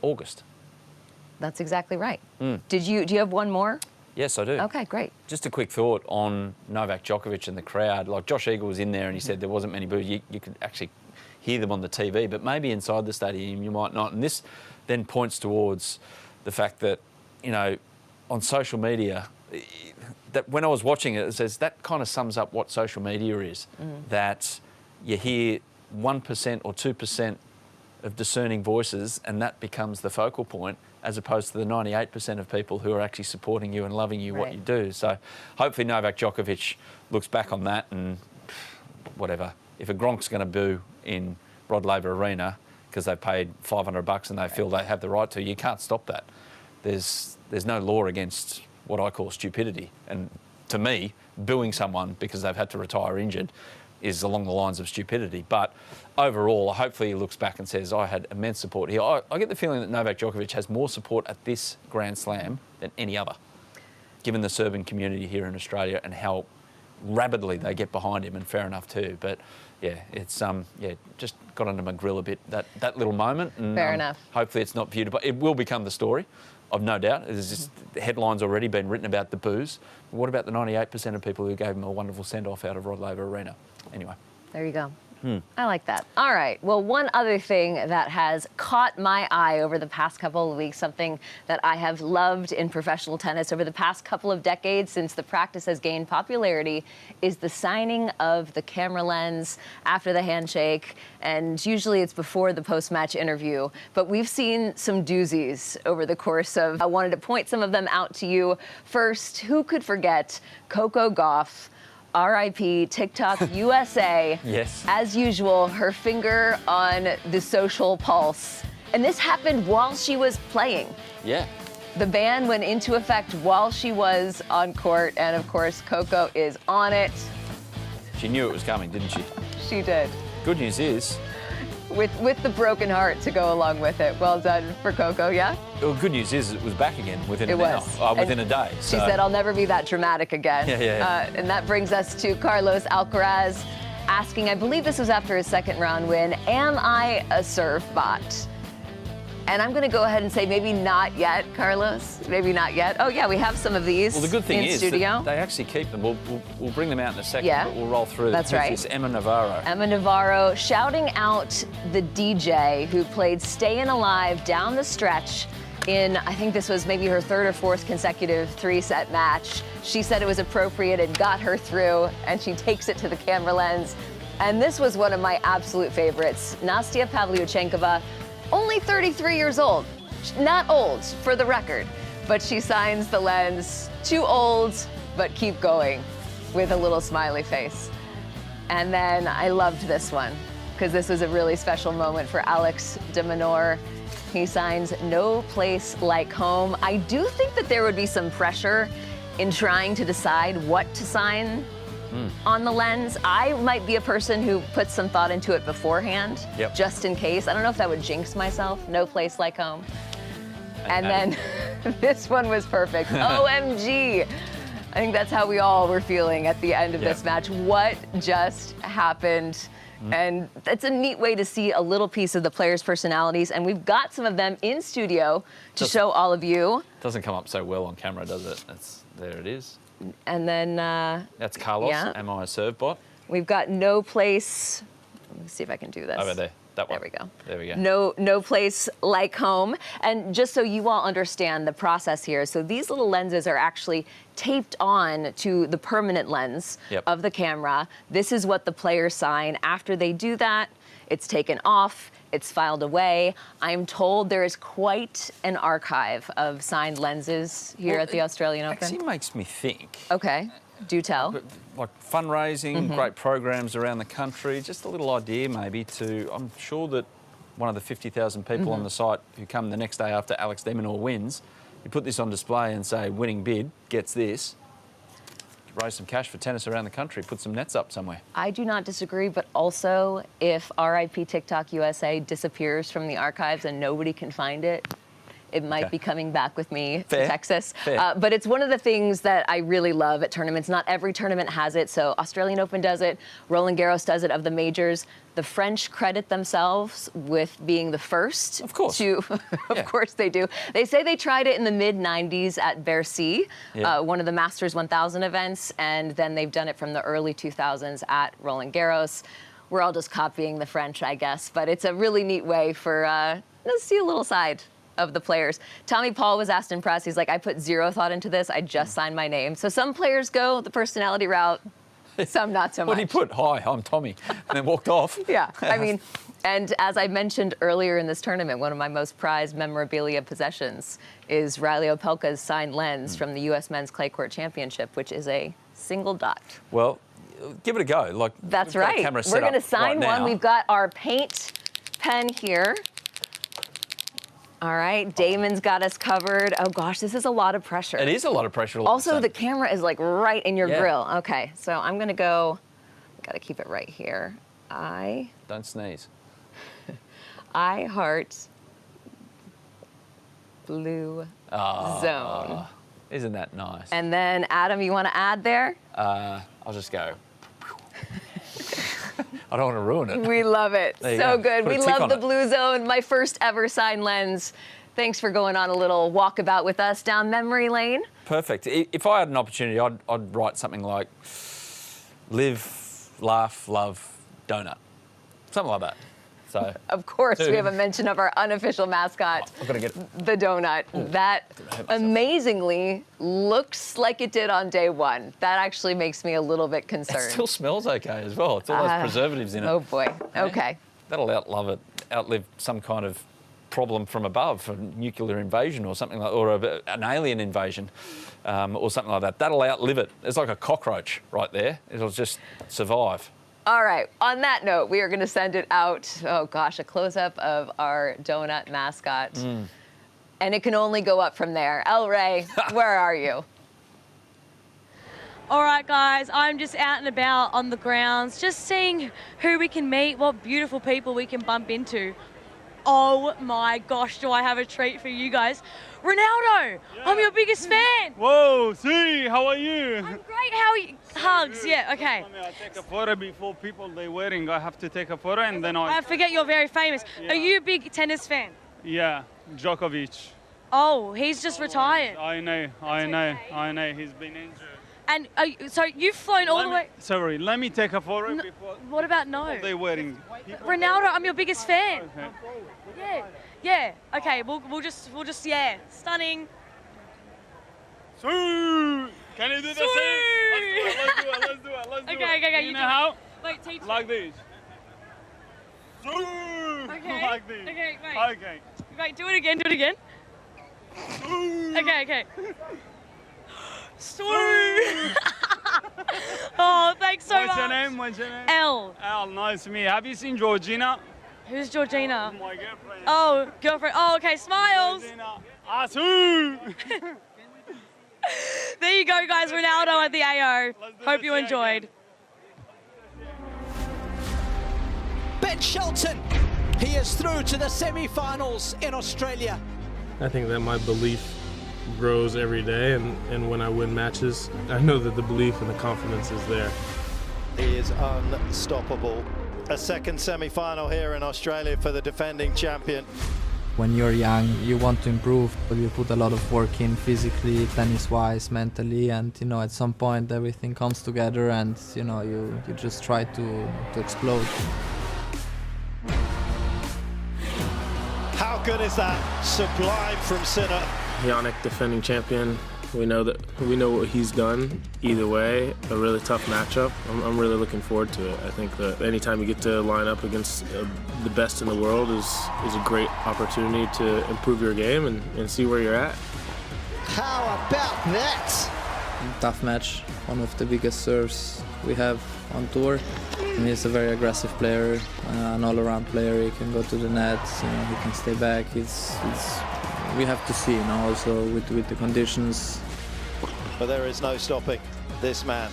August. That's exactly right. Do you have one more? Yes, I do. Okay, great. Just a quick thought on Novak Djokovic and the crowd. Like Josh Eagle was in there and he said there wasn't many boos. You could actually hear them on the TV, but maybe inside the stadium you might not. And this then points towards the fact that, on social media, that when I was watching it, it says that kind of sums up what social media is. That you hear 1% or 2% of discerning voices, and that becomes the focal point, as opposed to the 98% of people who are actually supporting you and loving you what you do. So hopefully Novak Djokovic looks back on that and whatever. If a Gronk's going to boo in Rod Laver Arena because they've paid $500 and they feel they have the right to, you can't stop that. There's no law against what I call stupidity. And to me, booing someone because they've had to retire injured is along the lines of stupidity. But overall, hopefully he looks back and says, I had immense support here. I get the feeling that Novak Djokovic has more support at this Grand Slam than any other, given the Serbian community here in Australia and how rabidly they get behind him, and fair enough too. But yeah, it's just got under my grill a bit, that little moment. And, Fair enough. Hopefully it's not viewed, but it will become the story. I've no doubt. There's just headlines already been written about the boos. What about the 98% of people who gave him a wonderful send-off out of Rod Laver Arena? Anyway. There you go. I like that. All right. Well, one other thing that has caught my eye over the past couple of weeks, something that I have loved in professional tennis over the past couple of decades since the practice has gained popularity, is the signing of the camera lens after the handshake. And usually it's before the post-match interview. But we've seen some doozies over the course of, I wanted to point some of them out to you. First, who could forget Coco Gauff? R.I.P. TikTok USA. Yes. As usual, her finger on the social pulse. And this happened while she was playing. Yeah. The ban went into effect while she was on court, and of course, Coco is on it. She knew it was coming, didn't she? She did. Good news is, With the broken heart to go along with it. Well done for Coco, yeah? well, good news is it was back again within It was. within a day. She said, I'll never be that dramatic again. Yeah. And that brings us to Carlos Alcaraz asking, I believe this was after his second round win, am I a serve bot? And I'm going to go ahead and say maybe not yet, Carlos. Maybe not yet. Oh, yeah, we have some of these. Well, the good thing in is studio. that they actually keep them. We'll bring them out in a second, Yeah, but we'll roll through. that's right. It's Emma Navarro. Emma Navarro shouting out the DJ who played Stayin' Alive down the stretch in, I think this was maybe her third or fourth consecutive 3-set match. She said it was appropriate and got her through, and she takes it to the camera lens. And this was one of my absolute favorites. Nastia Pavlyuchenkova, only 33 years old. Not old, for the record, but she signs the lens. Too old, but keep going, with a little smiley face. And then I loved this one, because this was a really special moment for Alex de Minaur. He signs No Place Like Home. I do think that there would be some pressure in trying to decide what to sign on the lens. I might be a person who puts some thought into it beforehand, just in case. I don't know if that would jinx myself. No Place Like Home. And then this one was perfect. OMG. I think that's how we all were feeling at the end of this match. What just happened? And it's a neat way to see a little piece of the players' personalities. And we've got some of them in studio to show all of you. Doesn't come up so well on camera, does it? There it is. And then... that's Carlos. yeah. Am I a serve bot? We've got No Place... Let me see if I can do this. Over there. That one. There we go. There we go. No Place Like Home. And just so you all understand the process here, so these little lenses are actually taped on to the permanent lens of the camera. This is what the players sign. After they do that, it's taken off, it's filed away. I'm told there is quite an archive of signed lenses here at the Australian Open. Actually makes me think. Okay, do tell. Like fundraising, great programs around the country, just a little idea maybe to, I'm sure that one of the 50,000 people on the site who come the next day after Alex de Minaur wins, you put this on display and say, winning bid gets this, raise some cash for tennis around the country, put some nets up somewhere. I do not disagree, but also if RIP TikTok USA disappears from the archives and nobody can find it, it might be coming back with me to Texas. But it's one of the things that I really love at tournaments. Not every tournament has it. So Australian Open does it. Roland Garros does it of the majors. The French credit themselves with being the first. Of course. Of course they do. They say they tried it in the mid-90s at Bercy, one of the Masters 1000 events. And then they've done it from the early 2000s at Roland Garros. We're all just copying the French, I guess. But it's a really neat way for, let's see a little side of the players. Tommy Paul was asked in press, he's like, I put zero thought into this, I just signed my name. So some players go the personality route, some not so much. What did he put? Hi, I'm Tommy, and then walked off. Yeah, I mean, and as I mentioned earlier in this tournament, one of my most prized memorabilia possessions is Riley Opelka's signed lens from the U.S. Men's Clay Court Championship, which is a single dot. Well, give it a go. Like, that's right. We're going to sign one. We've got our paint pen here. All right, Damon's got us covered. Oh gosh, this is a lot of pressure. It is a lot of pressure. Also, the camera is like right in your grill. Okay, so I'm gonna go, gotta keep it right here. Don't sneeze. I heart Bluezone. Isn't that nice? And then, Adam, you wanna add there? I'll just go. I don't want to ruin it. We love it. So good. We love the Bluezone, my first ever signed lens. Thanks for going on a little walkabout with us down memory lane. Perfect. If I had an opportunity, I'd write something like live, laugh, love, donut. Something like that. So, of course, we have a mention of our unofficial mascot, the donut. That amazingly looks like it did on day one. That actually makes me a little bit concerned. It still smells okay as well. It's all those preservatives in it. Oh boy. Okay. That'll outlive some kind of problem from above, a nuclear invasion or something like, or an alien invasion, or something like that. That'll outlive it. It's like a cockroach right there. It'll just survive. All right, on that note, we are going to send it out. Oh gosh, a close-up of our donut mascot. And it can only go up from there. El Rey, where are you? All right, guys, I'm just out and about on the grounds, just seeing who we can meet, what beautiful people we can bump into. Oh my gosh, do I have a treat for you guys. Ronaldo, I'm your biggest fan. Whoa, see, how are you? I'm great, how are you? Hugs, yeah, okay. I take a photo before people they wearing. I have to take a photo and then I forget you're very famous. Yeah. Are you a big tennis fan? Yeah, Djokovic. Oh, he's just retired. I know. He's been injured. And so you've flown all the way. Sorry, let me take a photo before. What about no? They wearing. Ronaldo, I'm your biggest fan. Okay. Yeah. Okay, we'll just yeah. Stunning. Can you do the same? Let's do it. Okay. You know how? Wait, teach me. Like this. Okay. Like this. Okay, wait. Okay. Wait, do it again. Okay. Oh, thanks so much. What's your name? Elle. Elle, nice to meet you. Have you seen Georgina? Who's Georgina? My girlfriend. Oh, girlfriend. Oh, okay, smiles. Asu! There you go, guys. Ronaldo at the AO. Hope you enjoyed. Ben Shelton, he is through to the semi-finals in Australia. I think that my belief grows every day, and when I win matches, I know that the belief and the confidence is there. He is unstoppable. A second semi-final here in Australia for the defending champion. When you're young, you want to improve, but you put a lot of work in physically, tennis-wise, mentally, and at some point everything comes together, and you just try to explode. How good is that? Sublime from Sinner. Jannik, defending champion. We know what he's done. Either way, a really tough matchup. I'm really looking forward to it. I think that anytime you get to line up against the best in the world is a great opportunity to improve your game and see where you're at. How about that? Tough match. One of the biggest serves we have on tour. And he's a very aggressive player, an all-around player. He can go to the net. He can stay back. We have to see, also with the conditions. But there is no stopping this man.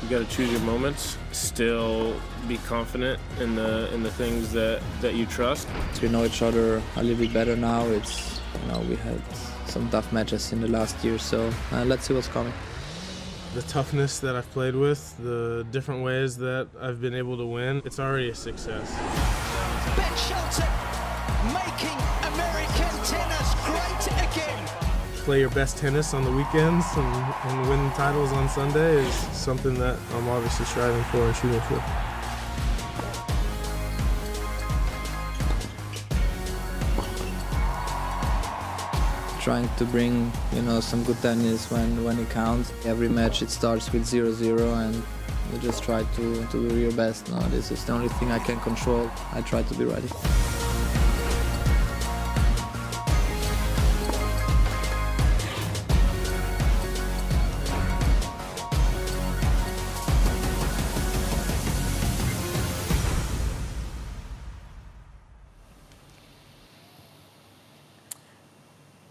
You got to choose your moments. Still be confident in the things that you trust. We know each other a little bit better now. We had some tough matches in the last year, so let's see what's coming. The toughness that I've played with, the different ways that I've been able to win, it's already a success. Ben Shelton making American tennis great again. Play your best tennis on the weekends and win titles on Sunday is something that I'm obviously striving for and shooting for. Trying to bring, some good tennis when it counts. Every match it starts with 0-0 and you just try to do your best. No, this is the only thing I can control. I try to be ready.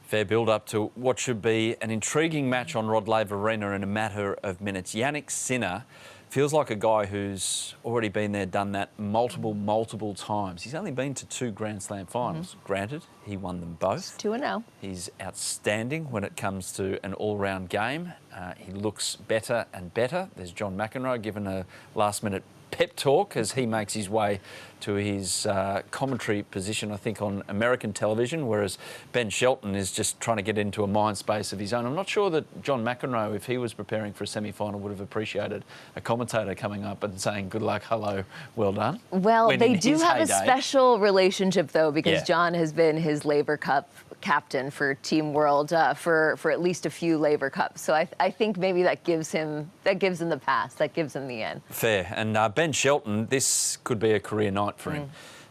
Fair build-up to what should be an intriguing match on Rod Laver Arena in a matter of minutes. Jannik Sinner feels like a guy who's already been there, done that multiple times. He's only been to 2 Grand Slam finals. Granted, he won them both. 2-0. He's outstanding when it comes to an all-round game. He looks better and better. There's John McEnroe given a last-minute pep talk as he makes his way to his commentary position, I think, on American television, whereas Ben Shelton is just trying to get into a mind space of his own. I'm not sure that John McEnroe, if he was preparing for a semi-final, would have appreciated a commentator coming up and saying, good luck, hello, well done. Well, when they do have heyday. a special relationship, though, because Yeah. John has been his Laver Cup captain for Team World for at least a few Laver Cups. So I think maybe that gives him the pass, that gives him the end. Fair. And Ben Shelton, this could be a career night for him.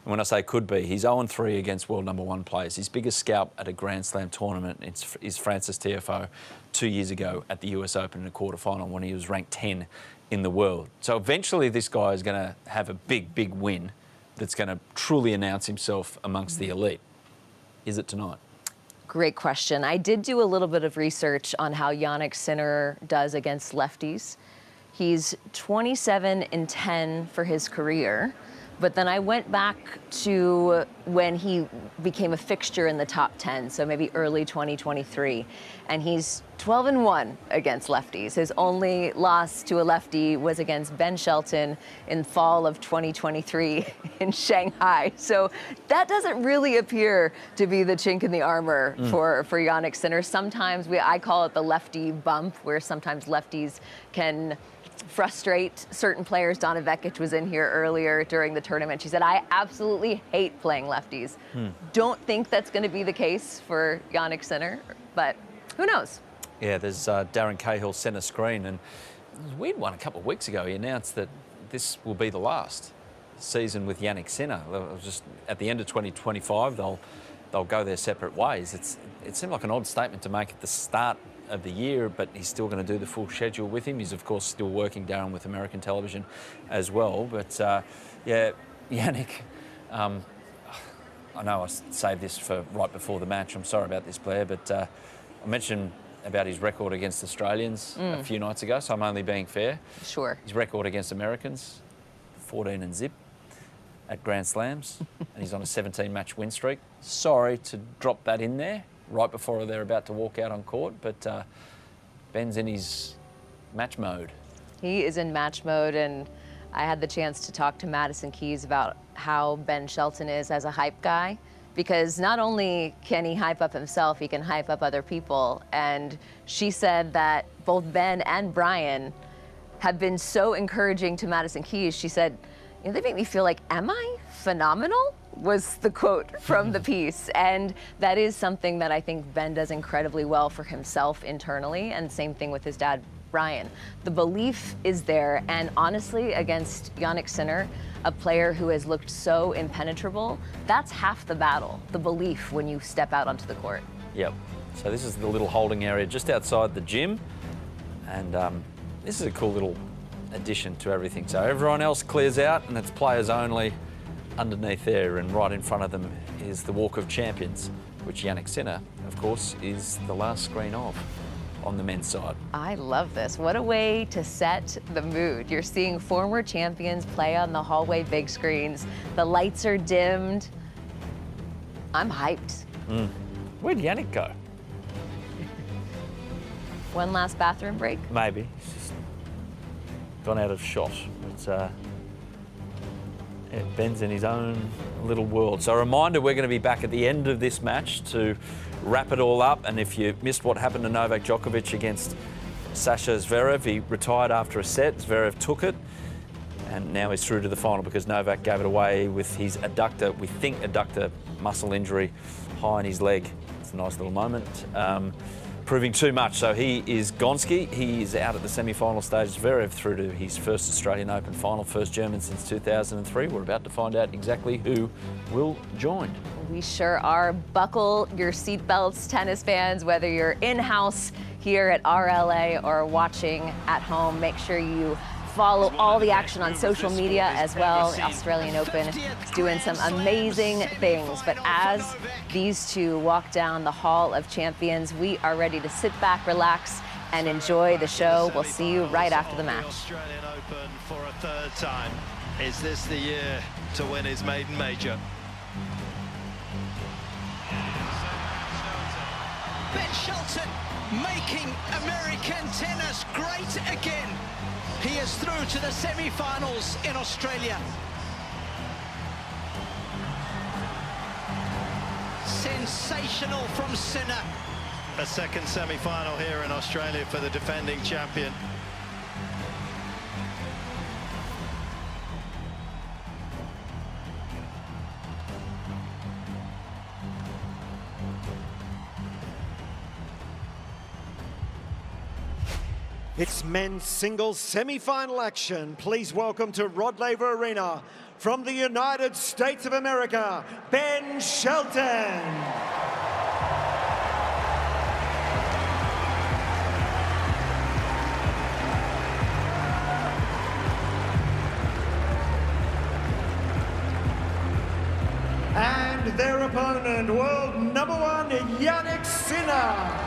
And when I say could be, he's 0-3 against world #1 players. His biggest scalp at a Grand Slam tournament is Francis Tiafoe 2 years ago at the US Open in a quarterfinal when he was ranked 10 in the world. So eventually this guy is going to have a big win that's going to truly announce himself amongst the elite. Is it tonight? Great question. I did do a little bit of research on how Jannik Sinner does against lefties. He's 27-10 for his career, But then I went back to when he became a fixture in the top 10, so maybe early 2023, and he's 12-1 against lefties. His only loss to a lefty was against Ben Shelton in fall of 2023 in Shanghai. So that doesn't really appear to be the chink in the armor for Jannik Sinner. Sometimes I call it the lefty bump, where sometimes lefties can frustrate certain players. Donna Vekic was in here earlier during the tournament. She said, I absolutely hate playing lefties. Don't think that's going to be the case for Jannik Sinner, but who knows? Yeah, there's Darren Cahill centre screen, and it was a weird one a couple of weeks ago. He announced that this will be the last season with Jannik Sinner. Just at the end of 2025, they'll go their separate ways. It seemed like an odd statement to make at the start of the year, but he's still going to do the full schedule with him. He's of course still working, Darren, with American television as well. But yeah, Jannik, I know I saved this for right before the match. I'm sorry about this, Blair, but I mentioned about his record against Australians a few nights ago, so I'm only being fair. Sure. His record against Americans, 14-0 at Grand Slams, and he's on a 17-match win streak. Sorry to drop that in there right before they're about to walk out on court, but Ben's in his match mode. He is in match mode, and I had the chance to talk to Madison Keys about how Ben Shelton is as a hype guy, because not only can he hype up himself, he can hype up other people. And she said that both Ben and Brian have been so encouraging to Madison Keys. She said, you know, they make me feel like, am I phenomenal? Was the quote from the piece. And that is something that I think Ben does incredibly well for himself internally, and same thing with his dad, Brian. The belief is there, and honestly, against Jannik Sinner, a player who has looked so impenetrable, that's half the battle, the belief when you step out onto the court. Yep. So this is the little holding area just outside the gym, and this is a cool little addition to everything. So everyone else clears out, and it's players only underneath there, and right in front of them is the Walk of Champions, which Jannik Sinner, of course, is the last screen of on the men's side. I love this. What a way to set the mood. You're seeing former champions play on the hallway big screens. The lights are dimmed. I'm hyped. Where'd Jannik go? One last bathroom break? Maybe. He's just gone out of shot. But, yeah, Ben's in his own little world. So a reminder, we're going to be back at the end of this match to wrap it all up. And if you missed what happened to Novak Djokovic against Sasha Zverev, he retired after a set. Zverev took it, and now he's through to the final because Novak gave it away with his adductor, we think adductor muscle injury, high in his leg. It's a nice little moment. Proving too much. So he is Gonski. He is out at the semi-final stage. Zverev through to his first Australian Open final, first German since 2003. We're about to find out exactly who will join. We sure are. Buckle your seatbelts, tennis fans, whether you're in-house here at RLA or watching at home. Make sure you follow all the action on social media as well. The Australian Open is doing some amazing things. But as these two walk down the Hall of Champions, we are ready to sit back, relax, and enjoy the show. We'll see you right after the match. Australian Open for a third time. Is this the year to win his maiden major? Ben Shelton making American tennis great again. He is through to the semi-finals in Australia. Sensational from Sinner. A second semi-final here in Australia for the defending champion. It's men's singles semi-final action. Please welcome to Rod Laver Arena from the United States of America, Ben Shelton. And their opponent, world number one, Jannik Sinner.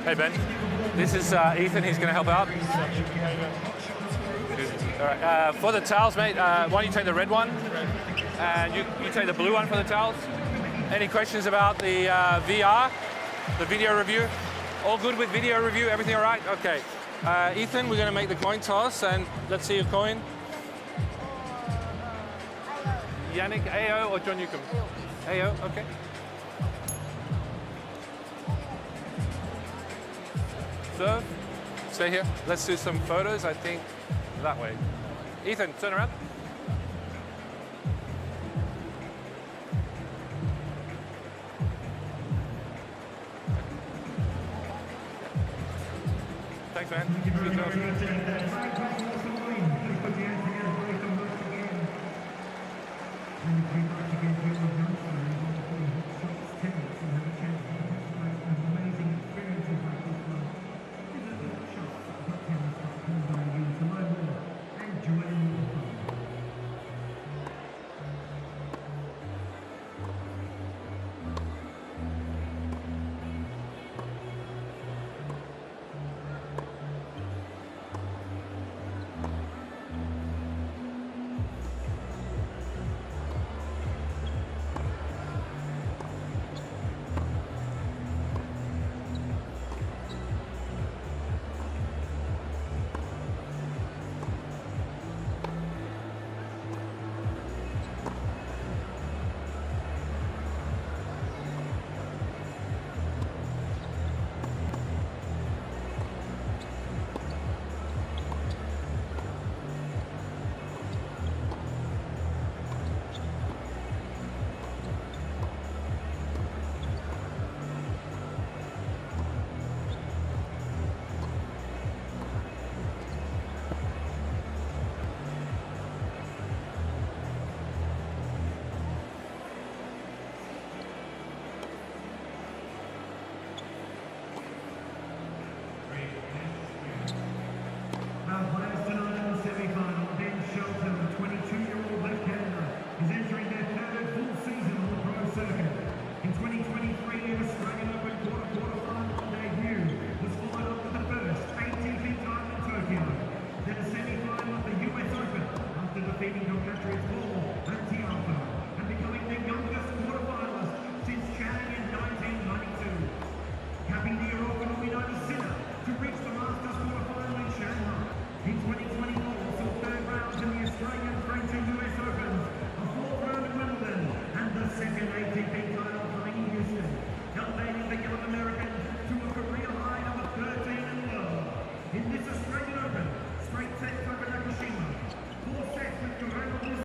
Hey, Ben. This is Ethan. He's going to help out. All right. For the towels, mate, why don't you take the red one? And you take the blue one for the towels. Any questions about the VR, the video review? All good with video review? Everything all right? Okay. Ethan, we're going to make the coin toss, and let's see your coin. Jannik, AO or John Newcomb? AO, okay. Serve. Stay here. Let's do some photos, I think, that way. Ethan, turn around. Thanks, man. Good job.